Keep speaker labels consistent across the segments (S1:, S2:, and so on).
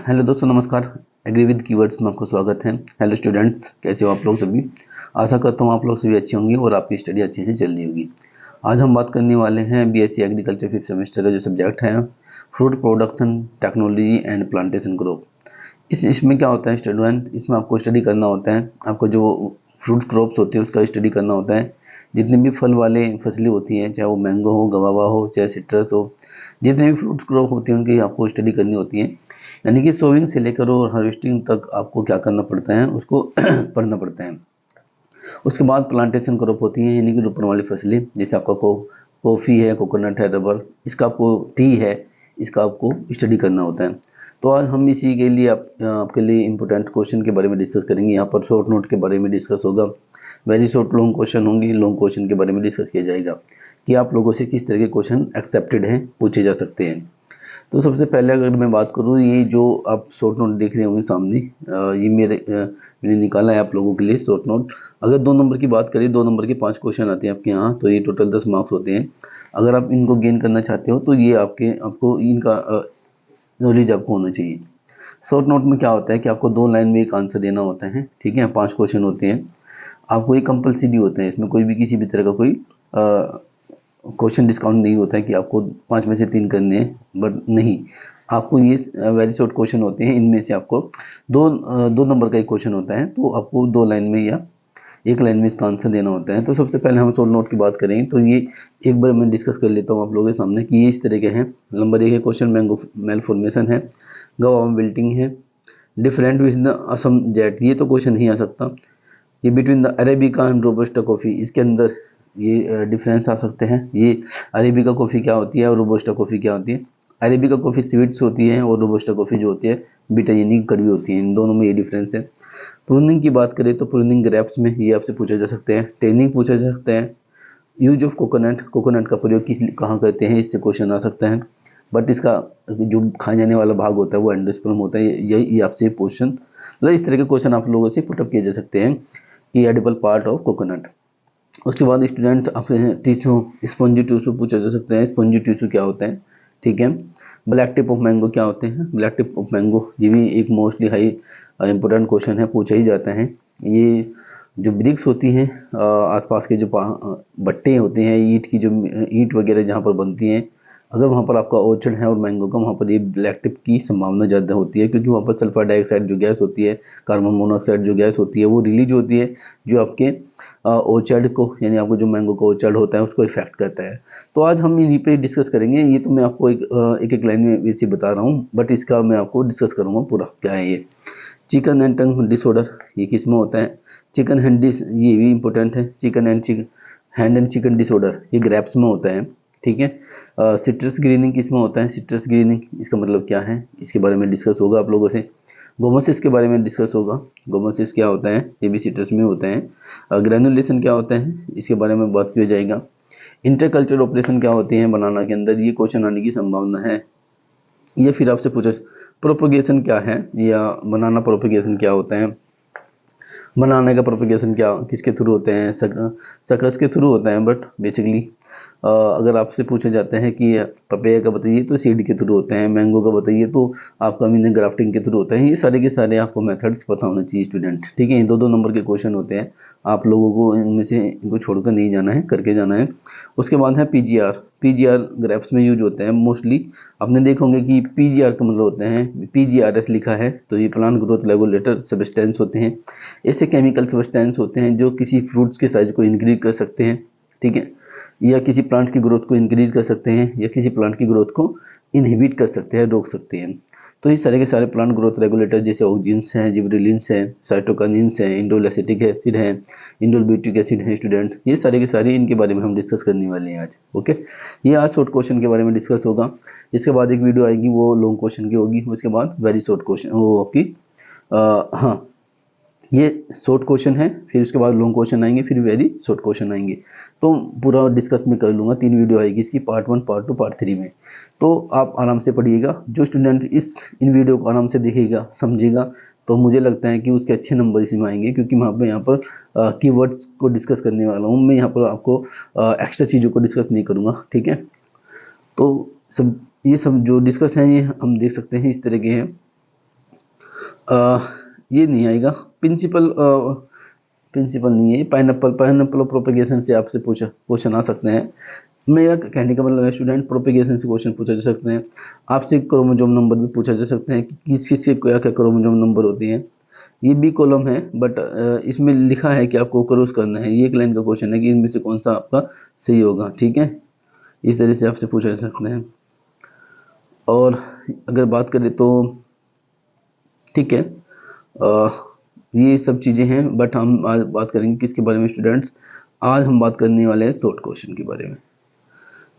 S1: Hello दोस्तों, नमस्कार। Agree with keywords में आपको स्वागत है। हेलो स्टूडेंट्स, कैसे हो आप लोग सभी। आशा करता हूँ आप लोग सभी अच्छे होंगे और आपकी स्टडी अच्छे से चल रही होगी। आज हम बात करने वाले हैं बीएससी एग्रीकल्चर 5th सेमेस्टर का जो सब्जेक्ट है fruit production technology and plantation crop. इसमें क्या होता है स्टूडेंट, इसमें आपको स्टडी करना होता है, आपको जो फ्रूट क्रॉप्स होते हैं उसका स्टडी करना होता है। जितने भी फल वाले फसलें होती हैं, चाहे वो मैंगो हो, गवावा हो, चाहे सिट्रस हो, जितने भी फ्रूट्स क्रॉप होते हैं उनकी आपको स्टडी करनी होती है। यानी कि सोइंग से लेकर और हार्वेस्टिंग तक आपको क्या करना पड़ता है, उसको पढ़ना पड़ता है। उसके बाद प्लांटेशन क्रॉप होती है, यानी कि रोपण वाली फसलें, जैसे आपका कॉफ़ी है, कोकोनट है, रबर, इसका आपको टी है, इसका आपको स्टडी करना होता है। तो आज हम इसी के लिए आपके लिए इम्पोर्टेंट क्वेश्चन के बारे में डिस्कस करेंगे। यहाँ पर शॉर्ट नोट के बारे में डिस्कस होगा, वेरी शॉर्ट लॉन्ग क्वेश्चन होंगे, लॉन्ग क्वेश्चन के बारे में डिस्कस किया जाएगा कि आप लोगों से किस तरह के क्वेश्चन एक्सेप्टेड हैं, पूछे जा सकते हैं। तो सबसे पहले अगर मैं बात करूँ, ये जो आप शॉर्ट नोट देख रहे होंगे सामने, ये मैंने निकाला है आप लोगों के लिए शॉर्ट नोट। अगर 2 नंबर की बात करें, 2 नंबर के 5 क्वेश्चन आते हैं आपके यहाँ, तो ये टोटल 10 मार्क्स होते हैं। अगर आप इनको गेन करना चाहते हो तो ये आपको इनका नॉलेज आपको होना चाहिए। शॉर्ट नोट में क्या होता है कि आपको 2 लाइन में एक आंसर देना होता है, ठीक है। 5 क्वेश्चन होते हैं, आपको ये कंपल्सरी होते हैं, इसमें कोई भी किसी भी तरह का कोई क्वेश्चन डिस्काउंट नहीं होता है कि आपको 5 में से 3 करने हैं, बट नहीं, आपको ये वेरी शॉर्ट क्वेश्चन होते हैं। इनमें से आपको दो नंबर का एक क्वेश्चन होता है, तो आपको 2 लाइन में या 1 लाइन में इसका आंसर देना होता है। तो सबसे पहले हम शॉर्ट नोट की बात करेंगे, तो ये एक बार मैं डिस्कस कर लेता हूँ आप लोगों के सामने कि ये इस तरह के हैं। नंबर 1 है क्वेश्चन, मैंगो मेल फॉर्मेशन है, गवावा विल्टिंग है, different with the Assam jet, ये तो क्वेश्चन नहीं आ सकता। ये between the arabica and robusta coffee, इसके अंदर ये डिफरेंस आ सकते हैं। ये अरेबिका कॉफ़ी क्या होती है और रोबस्टा कॉफ़ी क्या होती है। अरेबिका कॉफ़ी स्वीट्स होती है और रोबस्टा कॉफ़ी जो होती है बीटा यानी कड़वी होती है। इन दोनों में ये डिफरेंस है। प्रूनिंग की बात करें तो प्रूनिंग ग्रेप्स में ये आपसे पूछा जा सकते हैं। टेनिंग पूछा जा सकता है। यूज ऑफ कोकोनट, कोकोनट का प्रयोग किस कहाँ करते हैं, इससे क्वेश्चन आ सकता है। बट इसका जो खाने जाने वाला भाग होता है वो एंडोस्पर्म होता है। यही आपसे क्वेश्चन, मतलब इस तरह के क्वेश्चन आप लोगों से पुटअप किए जा सकते हैं कि एडिबल पार्ट ऑफ कोकोनट। उसके बाद स्टूडेंट आपसे टिश्यू, स्पंजी टिश्यू पूछा जा सकता है। स्पंजी टिश्यू क्या होता है, ठीक है। ब्लैक टिप ऑफ मैंगो क्या होते हैं, ब्लैक टिप ऑफ मैंगो, ये भी एक मोस्टली हाई इंपॉर्टेंट क्वेश्चन है, पूछा ही जाता है। ये जो ब्रिक्स होती हैं, आसपास के जो बट्टे होते हैं, ईंट की जो ईंट वगैरह जहाँ पर बनती हैं, अगर वहाँ पर आपका ऑर्चर्ड है और मैंगो का, वहाँ पर ये ब्लैक टिप की संभावना ज़्यादा होती है, क्योंकि वहाँ पर सल्फर डाइऑक्साइड जो गैस होती है, कार्बन मोनोऑक्साइड जो गैस होती है, वो रिलीज होती है, जो आपके ऑर्चर्ड को, यानी आपको जो मैंगो का ऑर्चर्ड होता है उसको इफेक्ट करता है। तो आज हम इन्हीं पे डिस्कस करेंगे। ये तो मैं आपको एक लाइन में वैसे बता रहा हूँ, बट इसका मैं आपको डिस्कस करूँगा पूरा क्या है ये। चिकन एंड टंग डिसऑर्डर, ये किस में होता है। चिकन हैंड डिस, ये भी इंपॉर्टेंट है। Chicken and hand and chicken disorder, ये ग्रेप्स में होता है, ठीक है। सिट्रस ग्रीनिंग किस में होता है, सिट्रस ग्रीनिंग, इसका मतलब क्या है, इसके बारे में डिस्कस होगा आप लोगों से। गोमोसिस के बारे में डिस्कस होगा, गोमोसिस क्या होता है, ये भी सिट्रस में होता है। ग्रेनुलेशन क्या होता है, इसके बारे में बात किया जाएगा। इंटरकल्चर ऑपरेशन क्या होती है बनाना के अंदर, ये क्वेश्चन आने की संभावना है। ये फिर आपसे पूछा प्रोपगेशन क्या है, या बनाना प्रोपगेशन क्या होता है, बनाने का प्रोपगेशन क्या किसके थ्रू होते हैं, सकस के थ्रू होता है। बट बेसिकली अगर आपसे पूछा जाता है कि पपैया का बताइए तो सीड के थ्रू होते हैं, मैंगो का बताइए तो आपका मीन ग्राफ्टिंग के थ्रू होता है। ये सारे के सारे आपको मेथड्स पता होना चाहिए स्टूडेंट, ठीक है। ये 2-2 नंबर के क्वेश्चन होते हैं, आप लोगों को इनमें से इनको छोड़कर नहीं जाना है, करके जाना है। उसके बाद है पीजीआर, पीजीआर ग्रेप्स में यूज होते हैं मोस्टली। आपने देखा होंगे कि पीजीआर का मतलब होता है, पीजीआरएस लिखा है, तो ये प्लांट ग्रोथ रेगुलेटर सब्सटेंस होते हैं। ऐसे केमिकल सब्सटेंस होते हैं जो किसी फ्रूट्स के साइज को इंक्रीज कर सकते हैं, ठीक है, या किसी प्लांट की ग्रोथ को इंक्रीज कर सकते हैं, या किसी प्लांट की ग्रोथ को इनहिबिट कर सकते हैं, रोक सकते हैं। तो इस सारे के सारे प्लांट ग्रोथ रेगुलेटर जैसे ऑक्जिन्स हैं, जिब्रेलिन्स हैं, साइटोकिन्स हैं, इंडोल एसिटिक एसिड है, इंडोल ब्यूटिक एसिड है स्टूडेंट, ये सारे के सारे इनके बारे में हम डिस्कस करने वाले हैं आज, ओके। ये आज शॉर्ट क्वेश्चन के बारे में डिस्कस होगा। इसके बाद एक वीडियो आएगी वो लॉन्ग क्वेश्चन की होगी, उसके बाद वेरी शॉर्ट क्वेश्चन वो आपकी हाँ, ये शॉर्ट क्वेश्चन है, फिर उसके बाद लॉन्ग क्वेश्चन आएंगे, फिर वेरी शॉर्ट क्वेश्चन आएंगे। तो पूरा डिस्कस में कर लूँगा, 3 वीडियो आएगी इसकी, पार्ट 1, पार्ट 2, पार्ट 3 में। तो आप आराम से पढ़िएगा। जो स्टूडेंट इन वीडियो को आराम से देखेगा, समझेगा, तो मुझे लगता है कि उसके अच्छे नंबर इसमें आएंगे, क्योंकि मैं यहाँ पर कीवर्ड्स को डिस्कस करने वाला हूँ। मैं यहाँ पर आपको एक्स्ट्रा चीज़ों को डिस्कस नहीं करूँगा, ठीक है। तो ये सब जो डिस्कस हैं ये हम देख सकते हैं इस तरह के हैं। ये नहीं आएगा। प्रिंसिपल प्रिंसिपल नहीं है, पाइनएप्पल पाइनएप्पल प्रोपेगेशन से आपसे पूछा क्वेश्चन आ सकते हैं। मेरा कहने का मतलब है स्टूडेंट, प्रोपेगेशन से क्वेश्चन पूछा जा सकते हैं। आपसे क्रोमोसोम नंबर भी पूछा जा सकते हैं कि किस किस के क्या क्या क्रोमोसोम नंबर होते हैं। ये बी कॉलम है, बट इसमें लिखा है कि आपको क्रॉस करना है। ये एक लाइन का क्वेश्चन है कि इनमें से कौन सा आपका सही होगा, ठीक है। इस तरह से आपसे पूछा जा सकते हैं। और अगर बात करें तो ठीक है, ये सब चीज़ें हैं, बट हम आज बात करेंगे किसके बारे में स्टूडेंट्स, आज हम बात करने वाले हैं शॉर्ट क्वेश्चन के बारे में,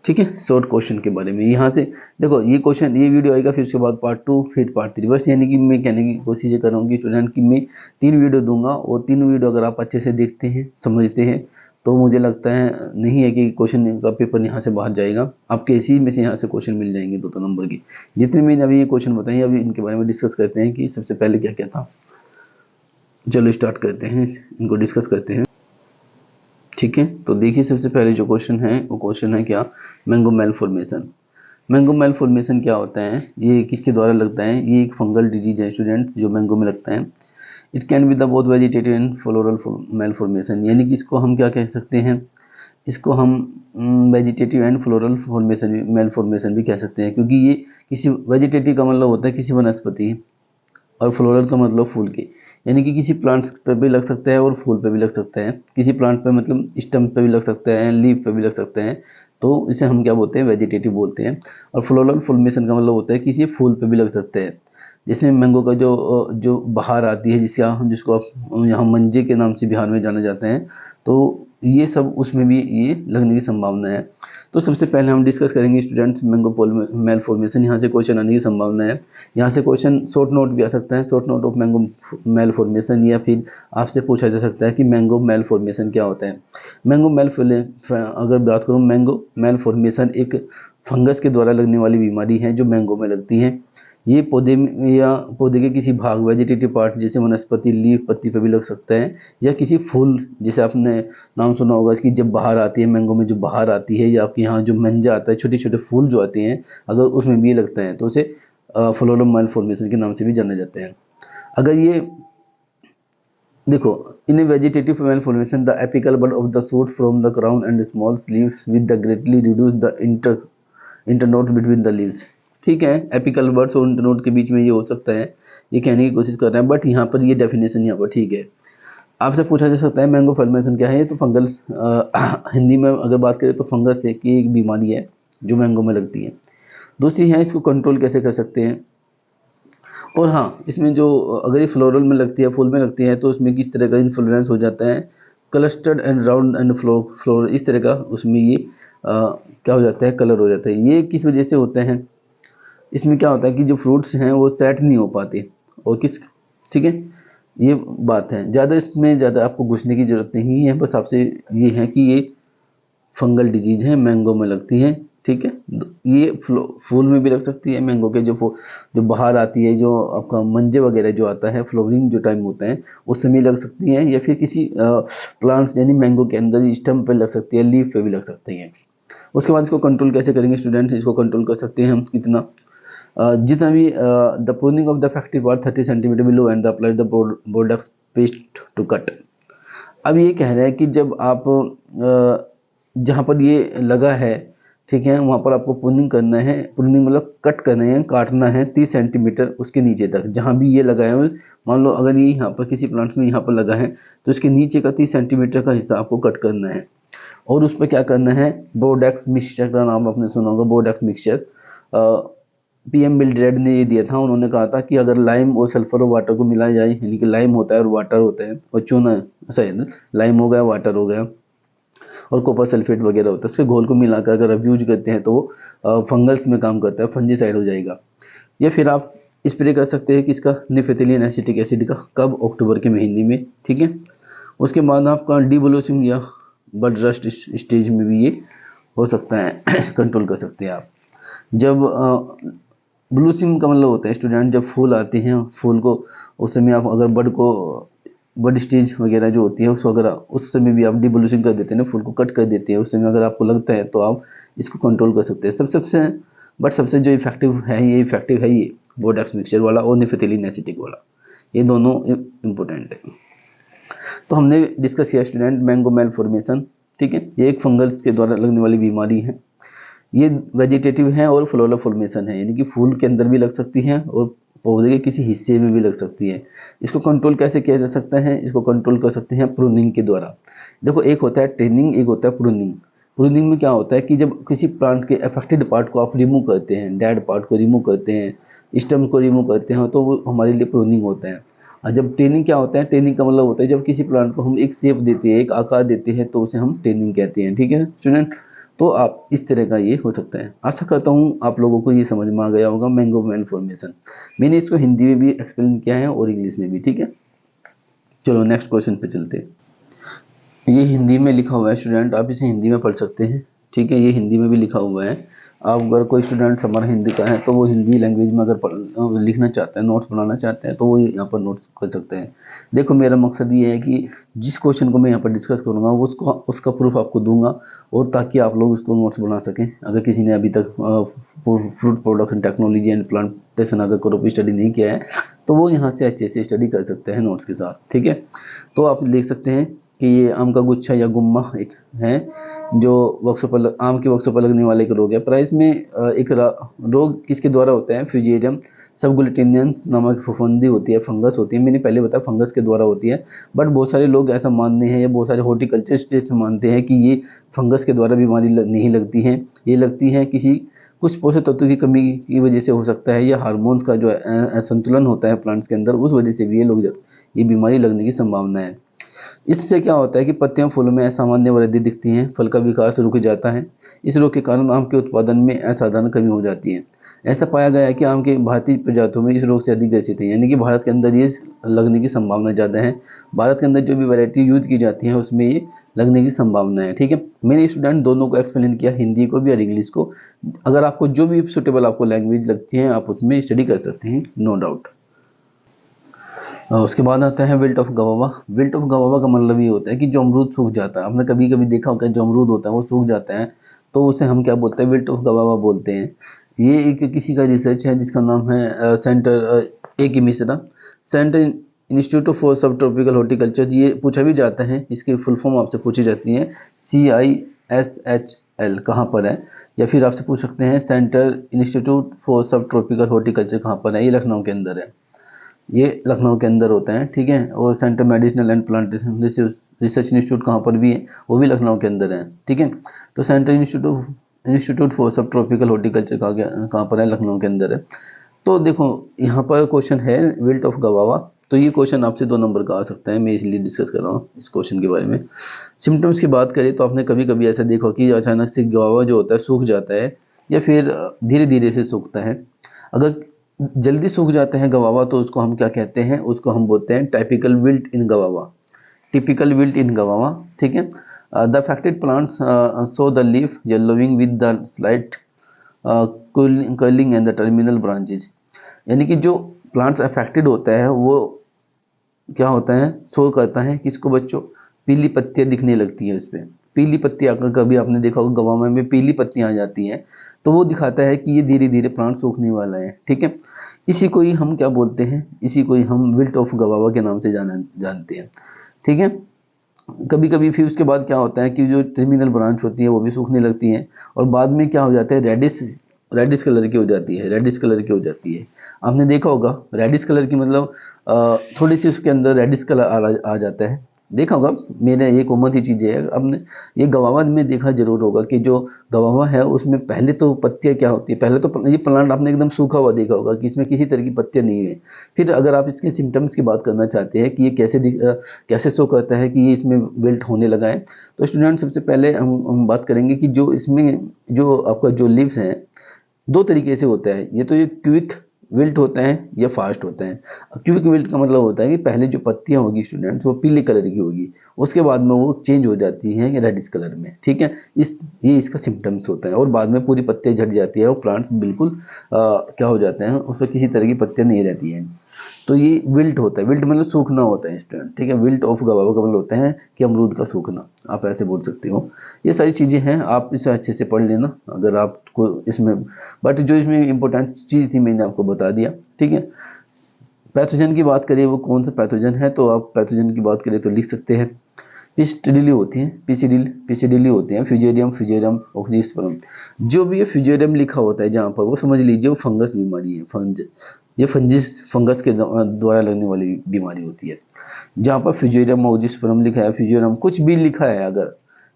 S1: ठीक है। शॉर्ट क्वेश्चन के बारे में यहाँ से देखो, ये क्वेश्चन ये वीडियो आएगा, फिर उसके बाद पार्ट 2, फिर पार्ट 3, बस यानी कि मैं कहने की कोशिश ये कर रहा हूँ कि स्टूडेंट की मैं 3 वीडियो दूंगा, और 3 वीडियो अगर आप अच्छे से देखते हैं, समझते हैं, तो मुझे लगता है नहीं है कि क्वेश्चन का पेपर यहाँ से बाहर जाएगा। आपके इसी में से यहाँ से क्वेश्चन मिल जाएंगे 2 नंबर की। जितने मैंने अभी ये क्वेश्चन बताए, अभी इनके बारे में डिस्कस करते हैं कि सबसे पहले क्या क्या था। चलो स्टार्ट करते हैं, इनको डिस्कस करते हैं, ठीक है। तो देखिए, सबसे पहले जो क्वेश्चन है वो क्वेश्चन है क्या, mango malformation. Mango malformation क्या होता है, ये किसके द्वारा लगता है, ये एक फंगल डिजीज है स्टूडेंट्स, जो मैंगो में लगता है। It can be the both vegetative and floral malformation, यानी कि इसको हम क्या कह सकते हैं, इसको हम vegetative and floral formation malformation भी कह सकते हैं, क्योंकि ये किसी वेजिटेटिव का मतलब होता है किसी वनस्पति, और फ्लोरल का मतलब फूल के, यानी कि किसी प्लांट्स पे भी लग सकता है और फूल पे भी लग सकता है। किसी प्लांट पे मतलब स्टम्प पे भी लग सकता है, लीफ पे भी लग सकते हैं, तो इसे हम क्या बोलते हैं, वेजिटेटिव बोलते हैं। और फ्लोरल फॉर्मेशन का मतलब होता है किसी फूल पे भी लग सकते हैं। जैसे मैंगो का जो बहार आती है, जिसको आप यहाँ मंजे के नाम से बिहार में जाना जाते हैं, तो ये सब उसमें भी ये लगने की संभावना है। तो सबसे पहले हम डिस्कस करेंगे स्टूडेंट्स मैंगो मेल फॉर्मेशन, यहाँ से क्वेश्चन आने की संभावना है। यहाँ से क्वेश्चन शॉर्ट नोट भी आ सकता है, short note of mango malformation, या फिर आपसे पूछा जा सकता है कि मैंगो मेल फॉर्मेशन क्या होता है। मैंगो मेल अगर बात करूँ, मैंगो मेल फॉर्मेशन एक फंगस के द्वारा लगने वाली बीमारी है जो मैंगो में लगती है। ये पौधे में या पौधे के किसी भाग, वेजिटेटिव पार्ट जैसे वनस्पति, लीफ, पत्ती पे भी लग सकता है, या किसी फूल, जैसे आपने नाम सुना होगा इसकी, जब बाहर आती है मैंगो में, जो बाहर आती है, या आपके यहाँ जो मंजा आता है, छोटे छोटे फूल जो आते हैं, अगर उसमें भी लगता है तो उसे फ्लोरल मेल फॉर्मेशन के नाम से भी जाना जाता है। अगर ये देखो, in vegetative malformation the apical bud of the shoot from the crown and small leaves with the greatly reduce the internode between the leaves, ठीक है। एपिकल बर्ड्स और इंटरनोड के बीच में ये हो सकता है, ये कहने की कोशिश कर रहे हैं, बट यहाँ पर ये डेफिनेशन यहाँ पर ठीक है। आपसे पूछा जा सकता है मैंगो फॉर्मेशन क्या है, तो फंगल हिंदी में अगर बात करें तो फंगस की एक बीमारी है जो मैंगो में लगती है। दूसरी है, इसको कंट्रोल कैसे कर सकते हैं। और हाँ, इसमें जो अगर ये फ्लोरल में लगती है, फूल में लगती है, तो उसमें किस तरह का इन्फ्लोरेंस हो जाता है, clustered and round and floor, इस तरह का उसमें ये क्या हो जाता है, कलर हो जाता है। ये किस वजह से होता है, इसमें क्या होता है कि जो फ्रूट्स हैं वो सेट नहीं हो पाते, और ठीक है, ये बात है। ज़्यादा आपको घुसने की ज़रूरत नहीं है, बस आपसे ये है कि ये फंगल डिजीज है, मैंगो में लगती है, ठीक है। ये फूल में भी लग सकती है, मैंगो के जो बाहर आती है, जो आपका मंजे वगैरह जो आता है, फ्लोवरिंग जो टाइम होता है, उसमें भी लग सकती है, या फिर किसी प्लांट्स यानी मैंगो के अंदर स्टम्प पे लग सकती है, लीफ पे भी लग सकती है। उसके बाद इसको कंट्रोल कैसे करेंगे स्टूडेंट्स, इसको कंट्रोल कर सकते हैं हम कितना, जितना भी the pruning of the effective part 30 centimetre below and the apply the Bordeaux paste to cut. अब ये कह रहे हैं कि जब आप जहाँ पर ये लगा है, ठीक है, वहाँ पर आपको प्रूनिंग करना है। प्रूनिंग मतलब कट करना है, काटना है 30 सेंटीमीटर उसके नीचे तक, जहाँ भी ये लगा है। मान लो अगर ये यहाँ पर किसी प्लांट्स में यहाँ पर लगा है, तो इसके नीचे का 30 सेंटीमीटर का हिस्सा आपको कट करना है। और उस पर क्या करना है, बोर्डेक्स मिक्सचर का नाम आपने सुना होगा, बोर्डेक्स मिक्सचर पीएम मिल्ड्रेड ने ये दिया था। उन्होंने कहा था कि अगर लाइम और सल्फर और वाटर को मिलाया जाए, यानी कि लाइम होता है और वाटर होता है, और चूना शायद लाइम हो गया, वाटर हो गया, और कॉपर सल्फेट वगैरह होता है, उसके घोल को मिलाकर अगर आप यूज करते हैं तो वो फंगल्स में काम करता है, फंजीसाइड हो जाएगा। या फिर आप स्प्रे कर सकते हैं किसका, निफेथिलिन एसिटिक एसिड का, कब, अक्टूबर के महीने में, ठीक है। उसके बाद आपका डीब्लोसिंग या बड रस्ट स्टेज में भी ये हो सकता है कंट्रोल कर सकते हैं आप। जब ब्लूसिंग का मतलब होता है स्टूडेंट, जब फूल आते हैं, फूल को उस समय आप अगर बड स्टेज वगैरह जो होती है उसको अगर उस समय भी आप डिब्लूसिंग कर देते हैं ना, फूल को कट कर देते हैं, उस समय अगर आपको लगता है तो आप इसको कंट्रोल कर सकते हैं। सबसे जो इफेक्टिव है ये बोर्डेक्स मिक्सचर वाला और निफेथिलिन एसिटिक वाला, ये दोनों इम्पोर्टेंट है। तो हमने डिस्कस किया स्टूडेंट मैंगो मेल फॉर्मेशन, ठीक है। ये एक फंगस के द्वारा लगने वाली बीमारी है। ये वेजिटेटिव है और फ्लोरल फॉर्मेशन है, यानी कि फूल के अंदर भी लग सकती है और पौधे के किसी हिस्से में भी लग सकती है। इसको कंट्रोल कैसे किया जा सकता है? इसको कंट्रोल कर सकते हैं प्रूनिंग के द्वारा। देखो, एक होता है ट्रेनिंग, एक होता है प्रूनिंग। प्रूनिंग में क्या होता है कि जब किसी प्लांट के अफेक्टेड पार्ट को आप रिमूव करते हैं, डेड पार्ट को रिमूव करते हैं, स्टेम को रिमूव करते हैं, तो वो हमारे लिए प्रूनिंग होता है। और जब ट्रेनिंग क्या होता है? ट्रेनिंग का मतलब होता है जब किसी प्लांट को हम एक शेप देते हैं, एक आकार देते हैं, तो उसे हम ट्रेनिंग कहते हैं, ठीक है स्टूडेंट। तो आप इस तरह का ये हो सकता है। आशा करता हूँ आप लोगों को ये समझ में आ गया होगा मैंगो मेल फॉर्मेशन। मैंने इसको हिंदी में भी एक्सप्लेन किया है और इंग्लिश में भी, ठीक है। चलो नेक्स्ट क्वेश्चन पे चलते हैं। ये हिंदी में लिखा हुआ है स्टूडेंट, आप इसे हिंदी में पढ़ सकते हैं, ठीक है। ये हिंदी में भी लिखा हुआ है। आप अगर कोई स्टूडेंट हमारा हिंदी का है तो वो हिंदी लैंग्वेज में अगर लिखना चाहते हैं, नोट्स बनाना चाहते हैं, तो वो यहाँ पर नोट्स कर सकते हैं। देखो, मेरा मकसद ये है कि जिस क्वेश्चन को मैं यहाँ पर डिस्कस करूँगा वो उसका प्रूफ आपको दूंगा, और ताकि आप लोग उसको नोट्स बना सकें। अगर किसी ने अभी तक fruit production technology and plantation अगर क्रॉप स्टडी नहीं किया है, तो वो यहाँ से अच्छे से स्टडी कर सकते हैं नोट्स के साथ, ठीक है। तो आप देख सकते हैं कि ये आम का गुच्छा या गुम्मा एक है जो वृक्षों पर आम के वृक्षों पर लगने वाले एक रोग है। प्राइस में एक रोग किसके द्वारा होता है? फ्यूजेरियम सबग्लूटिनियंस नामक फफूंदी होती है, फंगस होती है। मैंने पहले बताया फंगस के द्वारा होती है, बट बहुत सारे लोग ऐसा मानते हैं या बहुत सारे हॉर्टिकल्चरिस्ट ऐसे मानते हैं कि ये फंगस के द्वारा बीमारी नहीं लगती है, ये लगती है किसी कुछ पोषक तत्व की कमी की वजह से हो सकता है, या हार्मोन्स का जो असंतुलन होता है प्लांट्स के अंदर, उस वजह से भी ये बीमारी लगने की संभावना है। इससे क्या होता है कि पत्तियां फूलों में असामान्य वृद्धि दिखती हैं, फल का विकास रुक जाता है। इस रोग के कारण आम के उत्पादन में असाधारण कमी हो जाती है। ऐसा पाया गया है कि आम के भारतीय प्रजातियों में इस रोग से अधिक ग्रसित है, यानी कि भारत के अंदर ये लगने की संभावना ज़्यादा है। भारत के अंदर जो भी वैरायटी यूज की जाती है उसमें ये लगने की संभावना है, ठीक है। मैंने स्टूडेंट दोनों को एक्सप्लेन किया, हिंदी को भी और इंग्लिश को। अगर आपको जो भी सुटेबल आपको लैंग्वेज लगती है आप उसमें स्टडी कर सकते हैं, नो डाउट। उसके बाद आता है विल्ट ऑफ गवावा। विल्ट ऑफ गवावा का मतलब ये होता है कि जो अमरूद सूख जाता है, आपने कभी कभी देखा होगा जो अमरूद होता है वो सूख जाता है, तो उसे हम क्या बोलते हैं? विल्ट ऑफ गवावा बोलते हैं। ये एक किसी का रिसर्च है जिसका नाम है सेंटर ए की मिश्रा, सेंटर इंस्टीट्यूट फॉर सब ट्रॉपिकल हॉर्टिकल्चर। ये पूछा भी जाता है, इसकी फुल फॉर्म आपसे पूछी जाती है CISHL कहाँ पर है, या फिर आपसे पूछ सकते हैं सेंटर इंस्टीट्यूट फॉर सब ट्रॉपिकल हॉर्टिकल्चर कहाँ पर है। ये लखनऊ के अंदर है, ये लखनऊ के अंदर होता है, ठीक है। और centre medicinal and plantation research institute कहाँ पर भी है? वो भी लखनऊ के अंदर है, ठीक है। तो सेंटर इंस्टीट्यूट फॉर सब ट्रॉपिकल हॉर्टिकल्चर कहाँ पर है? लखनऊ के अंदर है। तो देखो यहाँ पर क्वेश्चन है विल्ट ऑफ गवावा, तो ये क्वेश्चन आपसे 2 नंबर का आ सकता है, मैं इसलिए डिस्कस कर रहा हूँ इस क्वेश्चन के बारे में। सिम्टम्स की बात करें तो आपने कभी कभी ऐसा देखा कि अचानक से गवावा जो होता है सूख जाता है, या फिर धीरे धीरे से सूखता है। अगर जल्दी सूख जाते हैं गवावा तो उसको हम क्या कहते हैं? उसको हम बोलते हैं टाइपिकल विल्ट इन गवावा, टिपिकल विल्ट इन गवावा, ठीक है। The affected plants so the leaf yellowing with the slight curling and the terminal branches. यानी कि जो प्लांट्स अफेक्टेड होता है वो क्या होता है? शो करता है किसको बच्चों? पीली पत्तियां दिखने लगती है उस पर, पीली पत्ती आकर कभी आपने देखा होगा गवावा में पीली पत्तियां आ जाती हैं, तो वो दिखाता है कि ये धीरे धीरे प्लांट सूखने वाला है, ठीक है। इसी को ही हम क्या बोलते हैं? इसी को ही हम विल्ट ऑफ गवावा के नाम से जानते हैं, ठीक है। कभी कभी फिर उसके बाद क्या होता है कि जो टर्मिनल ब्रांच होती है वो भी सूखने लगती है, और बाद में क्या हो जाता है? रेडिश कलर की हो जाती है, रेडिश कलर की हो जाती है। आपने देखा होगा रेडिश कलर की मतलब थोड़ी सी उसके अंदर रेडिश कलर आ जाता है, देखा होगा। मेरे ये कॉमन सी चीज़ें है। आपने ये गवावा में देखा जरूर होगा कि जो गवावा है उसमें पहले तो पत्तियां क्या होती है? पहले तो ये प्लांट आपने एकदम सूखा हुआ देखा होगा कि इसमें किसी तरह की पत्तियां नहीं है। फिर अगर आप इसके सिम्टम्स की बात करना चाहते हैं कि ये कैसे शो करता है कि ये इसमें विल्ट होने लगा है, तो स्टूडेंट सबसे पहले हम बात करेंगे कि जो इसमें जो आपका जो लीव्स हैं 2 तरीके से होता है। ये तो ये क्विक विल्ट होता है या फास्ट होता है। क्विक विल्ट का मतलब होता है कि पहले जो पत्तियां होगी स्टूडेंट्स वो पीले कलर की होगी, उसके बाद में वो चेंज हो जाती हैं रेडिश कलर में, ठीक है। ये इसका सिम्टम्स होता है, और बाद में पूरी पत्तियां झड़ जाती है और प्लांट्स बिल्कुल क्या हो जाते हैं? उसमें किसी तरह की पत्तियां नहीं रहती हैं। तो ये विल्ट होता है। विल्ट मतलब सूखना होता है स्टूडेंट, ठीक है। विल्ट ऑफ गवावा का मतलब होता है कि अमरूद का सूखना, आप ऐसे बोल सकते हो। ये सारी चीज़ें हैं, आप इसे अच्छे से पढ़ लेना अगर आपको इसमें, बट जो इसमें इम्पोर्टेंट चीज़ थी मैंने आपको बता दिया, ठीक है। पैथोजन की बात करें वो कौन सा पैथोजन है, तो आप पैथोजन की बात करें तो लिख सकते हैं पिस्टिडिली होती हैं, पिसिडिली होते हैं, फ्यूजेरियम, फ्यूजेरियम, ऑक्सीस्पर्म। जो भी ये फ्यूजेरियम लिखा होता है जहाँ पर, वो समझ लीजिए वो फंगस बीमारी है, ये फंगस के द्वारा लगने वाली बीमारी होती है। जहाँ पर फ्यूजेरियम, ऑक्सीस्पर्म लिखा है, फ्यूजेरियम कुछ भी लिखा है अगर,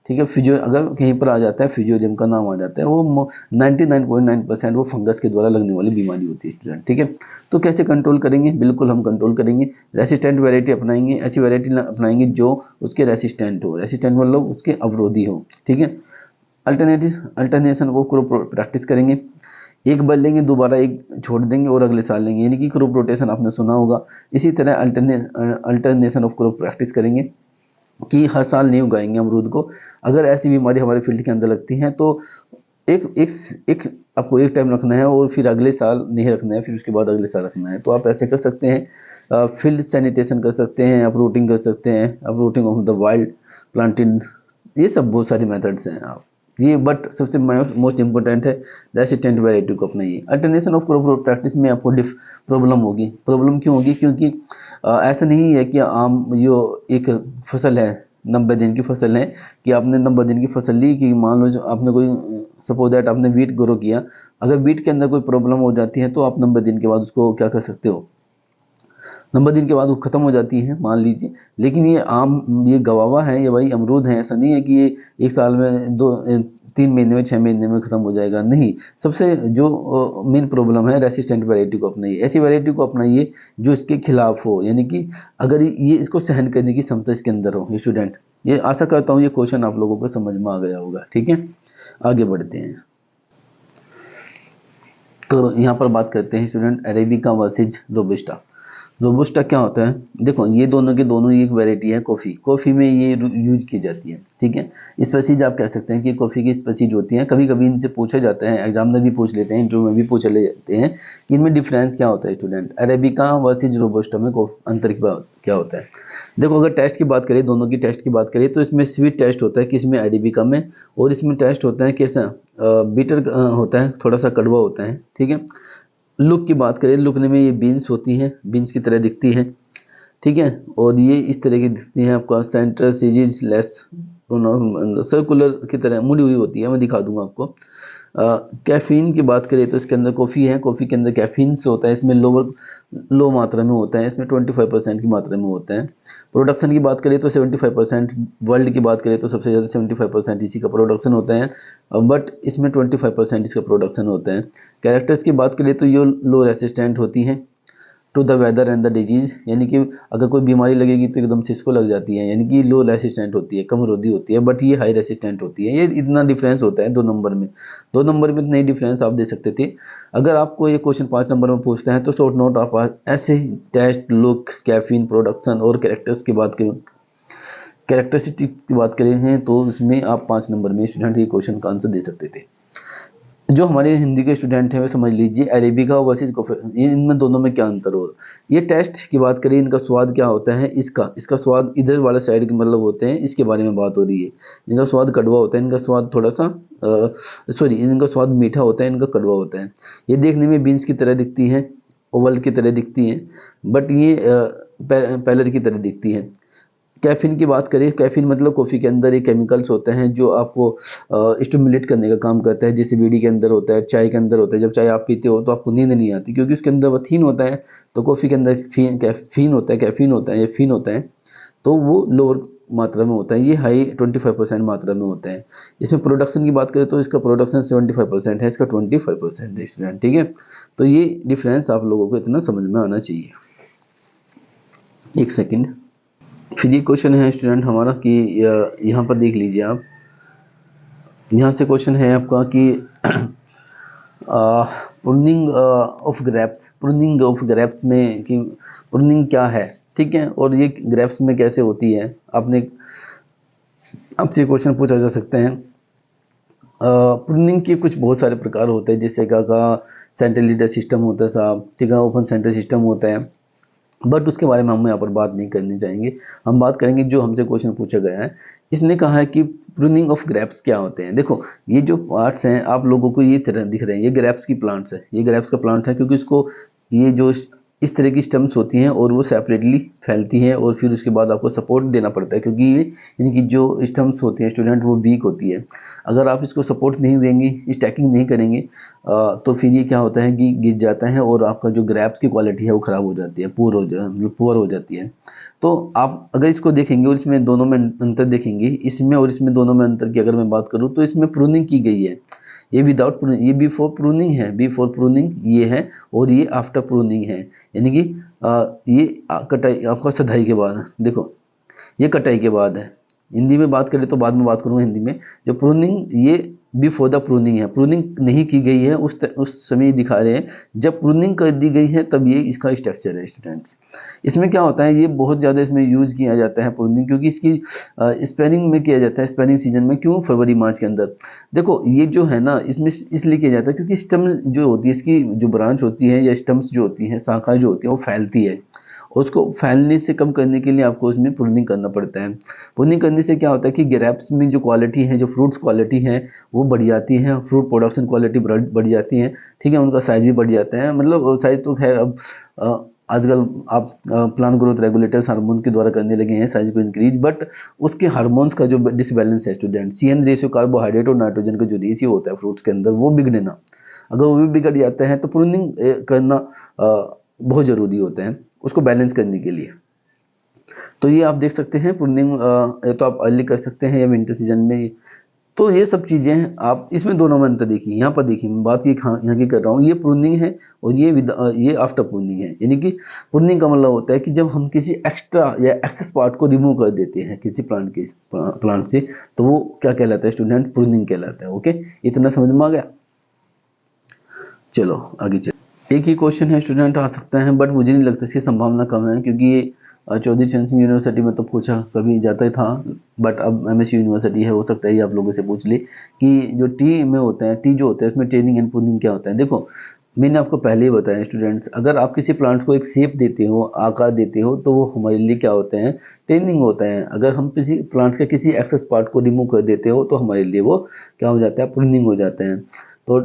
S1: ठीक है, फिजियो अगर कहीं पर आ जाता है, फिजियोरियम का नाम आ जाता है, वो 99.9% वो फंगस के द्वारा लगने वाली बीमारी होती है स्टूडेंट, ठीक है। तो कैसे कंट्रोल करेंगे, बिल्कुल हम कंट्रोल करेंगे, रेसिस्टेंट वैरायटी अपनाएंगे, ऐसी वैरायटी अपनाएंगे जो उसके रेसिस्टेंट हो, रेसिस्टेंट मतलब उसके अवरोधी हो, ठीक है। अल्टरनेशन को क्रॉप प्रैक्टिस करेंगे, एक बार लेंगे, दोबारा एक छोड़ देंगे और अगले साल लेंगे, यानी कि क्रॉप रोटेशन आपने सुना होगा। इसी तरह अल्टरनेशन ऑफ क्रॉप प्रैक्टिस करेंगे कि हर साल नहीं उगाएंगे अमरूद को। अगर ऐसी बीमारी हमारे फील्ड के अंदर लगती हैं तो एक एक एक आपको एक टाइम रखना है और फिर अगले साल नहीं रखना है, फिर उसके बाद अगले साल रखना है। तो आप ऐसे कर सकते हैं, फील्ड सैनिटेशन कर सकते हैं, अपरूटिंग कर सकते हैं, uprooting of the wild planted, ये सब बहुत सारी मेथड्स हैं आप ये, बट सबसे मोस्ट इंपॉर्टेंट है रेसिस्टेंट वैरायटी को अपनाइए। अल्टरनेशन ऑफ क्रॉप प्रैक्टिस में आपको प्रॉब्लम होगी। प्रॉब्लम क्यों होगी, क्योंकि ऐसा नहीं है कि आम जो एक फसल है 90 दिन की फसल है, कि आपने 90 दिन की फसल ली, कि मान लो जो आपने कोई सपोज दैट आपने वीट ग्रो किया, अगर वीट के अंदर कोई प्रॉब्लम हो जाती है तो आप 90 दिन के बाद उसको क्या कर सकते हो, 90 दिन के बाद वो ख़त्म हो जाती है मान लीजिए। लेकिन ये आम, ये गवावा है, ये भाई अमरूद है, ऐसा नहीं है कि ये एक साल में 3 महीने में 6 महीने में ख़त्म हो जाएगा, नहीं। सबसे जो मेन प्रॉब्लम है, रेसिस्टेंट वैरायटी को अपनाइए, ऐसी वैरायटी को अपनाइए जो इसके खिलाफ हो, यानी कि अगर ये इसको सहन करने की क्षमता इसके अंदर हो। ये स्टूडेंट, ये आशा करता हूँ ये क्वेश्चन आप लोगों को समझ में आ गया होगा, ठीक है। आगे बढ़ते हैं, तो यहाँ पर बात करते हैं student arabica versus robusta. Robusta क्या होता है, देखो ये दोनों के दोनों ही एक वैरायटी है कॉफ़ी, कॉफ़ी में ये यूज की जाती है, ठीक है। स्पेसीज आप कह सकते हैं कि कॉफ़ी की स्पेसीज होती हैं, कभी कभी इनसे पूछा जाता है, एग्जाम में भी पूछ लेते हैं, इंटरव्यू में भी पूछ ले जाते हैं कि इनमें डिफरेंस क्या होता है स्टूडेंट, अरेबिका वर्सेज रोबस्टा में अंतर क्या होता है। देखो अगर टेस्ट की बात करें, दोनों की टेस्ट की बात करें, तो इसमें स्वीट टेस्ट होता है किसमें, अरेबिका में, और इसमें टेस्ट होता है कैसा, बीटर होता है, थोड़ा सा कड़वा होता है, ठीक है। लुक की बात करें, लुक में ये बीन्स होती हैं, बीन्स की तरह दिखती हैं, ठीक है। और ये इस तरह की दिखती हैं, आपका सेंटर सीजीज लेस सर्कुलर की तरह मुड़ी हुई होती है, मैं दिखा दूंगा आपको। कैफीन की बात करें तो इसके अंदर कॉफ़ी है, कॉफ़ी के अंदर कैफीन से होता है, इसमें लो मात्रा में होता है, इसमें 25% की मात्रा में होता है। प्रोडक्शन की बात करें तो 75%, वर्ल्ड की बात करें तो सबसे ज़्यादा 75% इसी का प्रोडक्शन होता है, बट इसमें 25% इसका प्रोडक्शन होता है। कैरेक्टर्स की बात करें तो ये लो रेसिस्टेंट होती हैं to the weather and the disease, यानी कि अगर कोई बीमारी लगेगी तो एकदम से इसको लग जाती है, यानी कि लो रेसिस्टेंट होती है, कम रोधी होती है, बट ये हाई रेसिस्टेंट होती है। ये इतना डिफरेंस होता है 2 नंबर में, 2 नंबर में इतना ही डिफरेंस आप दे सकते थे। अगर आपको ये क्वेश्चन 5 नंबर में पूछते हैं तो शॉर्ट नोट आप ऐसे टेस्ट, लुक, कैफीन, प्रोडक्शन और कैरेक्टर्स की बात करें, कैरेक्टरिस्टिक्स की बात करें हैं, तो इसमें आप 5 नंबर में स्टूडेंट ये क्वेश्चन का आंसर दे सकते थे। जो हमारे हिंदी के स्टूडेंट हैं वे समझ लीजिए अरेबिका वर्सेज कॉफी, इनमें दोनों में क्या अंतर हो। ये टेस्ट की बात करें, इनका स्वाद क्या होता है, इसका स्वाद इधर वाले साइड के मतलब होते हैं, इसके बारे में बात हो रही है। इनका स्वाद कड़वा होता है, इनका स्वाद थोड़ा सा इनका स्वाद मीठा होता है, इनका कड़वा होता है। ये देखने में बीन्स की तरह दिखती है, ओवल की तरह दिखती हैं, बट ये पैलर की तरह दिखती है। कैफीन की बात करें, कैफीन मतलब कॉफ़ी के अंदर एक केमिकल्स होते हैं जो आपको स्टिमुलेट करने का काम करता है, जैसे बीड़ी के अंदर होता है, चाय के अंदर होता है। जब चाय आप पीते हो तो आपको नींद नहीं आती क्योंकि उसके अंदर वथीन होता है, तो कॉफ़ी के अंदर कैफीन होता है, कैफीन होता है या फीन होता है, तो वो लोअर मात्रा में होता है, ये हाई 25% मात्रा में होता है। इसमें प्रोडक्शन की बात करें तो इसका प्रोडक्शन 75% है, इसका 25% है स्टूडेंट, ठीक है। तो ये डिफरेंस आप लोगों को इतना समझ में आना चाहिए। एक सेकेंड, फिर ये क्वेश्चन है स्टूडेंट हमारा कि यहाँ पर देख लीजिए आप, यहाँ से क्वेश्चन है आपका कि pruning of grapes, pruning of grapes में कि प्रूनिंग क्या है, ठीक है, और ये ग्रेप्स में कैसे होती है। आपसे क्वेश्चन पूछा जा सकते हैं। प्रूनिंग के कुछ बहुत सारे प्रकार होते हैं, जैसे का सेंट्रल लीडर सिस्टम होता है साहब, ठीक है, ओपन सेंटर सिस्टम होता है, बट उसके बारे में हम यहाँ पर बात नहीं करनी चाहेंगे। हम बात करेंगे जो हमसे क्वेश्चन पूछा गया है, इसने कहा है कि प्रूनिंग ऑफ ग्रेप्स क्या होते हैं। देखो ये जो पार्ट्स हैं आप लोगों को ये तरह दिख रहे हैं, ये ग्रेप्स की प्लांट्स है, ये ग्रेप्स का प्लांट है, क्योंकि इसको ये जो इस तरह की स्टम्प्स होती हैं और वो सेपरेटली फैलती हैं और फिर उसके बाद आपको सपोर्ट देना पड़ता है, क्योंकि ये इनकी जो स्टम्प्स होती हैं स्टूडेंट वो वीक होती है। अगर आप इसको सपोर्ट नहीं देंगे, स्टैकिंग नहीं करेंगे तो फिर ये क्या होता है कि गिर जाता है और आपका जो ग्रैप्स की क्वालिटी है वो ख़राब हो जाती है, पुअर हो जाती है। तो आप अगर इसको देखेंगे और इसमें दोनों में अंतर देखेंगे, इसमें और इसमें दोनों में अंतर की अगर मैं बात करूँ तो इसमें प्रूनिंग की गई है, ये विदाउट प्रूनिंग, ये बिफोर प्रूनिंग है, बिफोर प्रूनिंग ये है और ये आफ्टर प्रूनिंग है। यानी कि ये कटाई आपका सदाई के बाद, देखो ये कटाई के बाद है। हिंदी में बात करें तो बाद में बात करूँगा हिंदी में। जो प्रूनिंग ये बिफोर द प्रूनिंग है, प्रूनिंग नहीं की गई है उस समय दिखा रहे हैं, जब प्रूनिंग कर दी गई है तब ये इसका स्ट्रक्चर है स्टूडेंट्स। इसमें क्या होता है, ये बहुत ज़्यादा इसमें यूज किया जाता है प्रूनिंग, क्योंकि इसकी स्पेनिंग में किया जाता है, स्पेनिंग सीजन में। क्यों? फरवरी मार्च के अंदर। देखो ये जो है ना, इसमें इसलिए किया जाता है क्योंकि स्टम जो होती है, इसकी जो ब्रांच होती है या स्टम्स जो होती हैं, शाखाएं जो होती हैं, वो फैलती है। उसको फैलने से कम करने के लिए आपको उसमें प्रूनिंग करना पड़ता है। प्रूनिंग करने से क्या होता है कि ग्रेप्स में जो क्वालिटी है, जो फ्रूट्स क्वालिटी है वो बढ़ जाती है, फ्रूट प्रोडक्शन क्वालिटी बढ़ जाती है, ठीक है, उनका साइज भी बढ़ जाता है। मतलब साइज तो खैर अब आजकल आप प्लांट ग्रोथ रेगुलेटर्स हार्मोन के द्वारा करने लगे हैं साइज को इंक्रीज, बट उसके हार्मोन्स का जो डिसबैलेंस है स्टूडेंट, CN रेशियो, कार्बोहाइड्रेट और नाइट्रोजन का जो रेशियो होता है फ्रूट्स के अंदर, वो बिगड़ना, अगर वो भी बिगड़ जाता है तो प्रूनिंग करना बहुत ज़रूरी होता है उसको बैलेंस करने के लिए। तो ये आप देख सकते हैं प्रूनिंग तो आप अर्ली कर सकते हैं या विंटर सीजन में। तो ये सब चीज़ें आप इसमें दोनों में अंतर देखिए। यहाँ पर देखिए मैं बात ये यहाँ की कर रहा हूँ, ये प्रूनिंग है और ये आफ्टर प्रूनिंग है। यानी कि प्रूनिंग का मतलब होता है कि जब हम किसी एक्स्ट्रा या एक्सेस पार्ट को रिमूव कर देते हैं किसी प्लांट से, तो वो क्या कहलाता है स्टूडेंट? प्रूनिंग कहलाता है। ओके, इतना समझ में आ गया? चलो आगे चल। एक ही क्वेश्चन है स्टूडेंट आ सकता है, बट मुझे नहीं लगता इसकी संभावना कम है, क्योंकि ये चौधरी चरण सिंह यूनिवर्सिटी में तो पूछा कभी जाता ही था, बट अब MSU यूनिवर्सिटी है, हो सकता है ये आप लोगों से पूछ ले कि जो टी में होता है, टी जो होता है उसमें ट्रेनिंग एंड प्रूनिंग क्या होता है। देखो मैंने आपको पहले ही बताया स्टूडेंट्स, अगर आप किसी प्लांट को एक शेप देते हो, आकार देते हो, तो वो हमारे लिए क्या होते हैं? ट्रेनिंग होता है। अगर हम किसी प्लांट्स के किसी एक्सेस पार्ट को रिमूव कर देते हो तो हमारे लिए वो क्या हो जाता है? प्रूनिंग हो जाते हैं। तो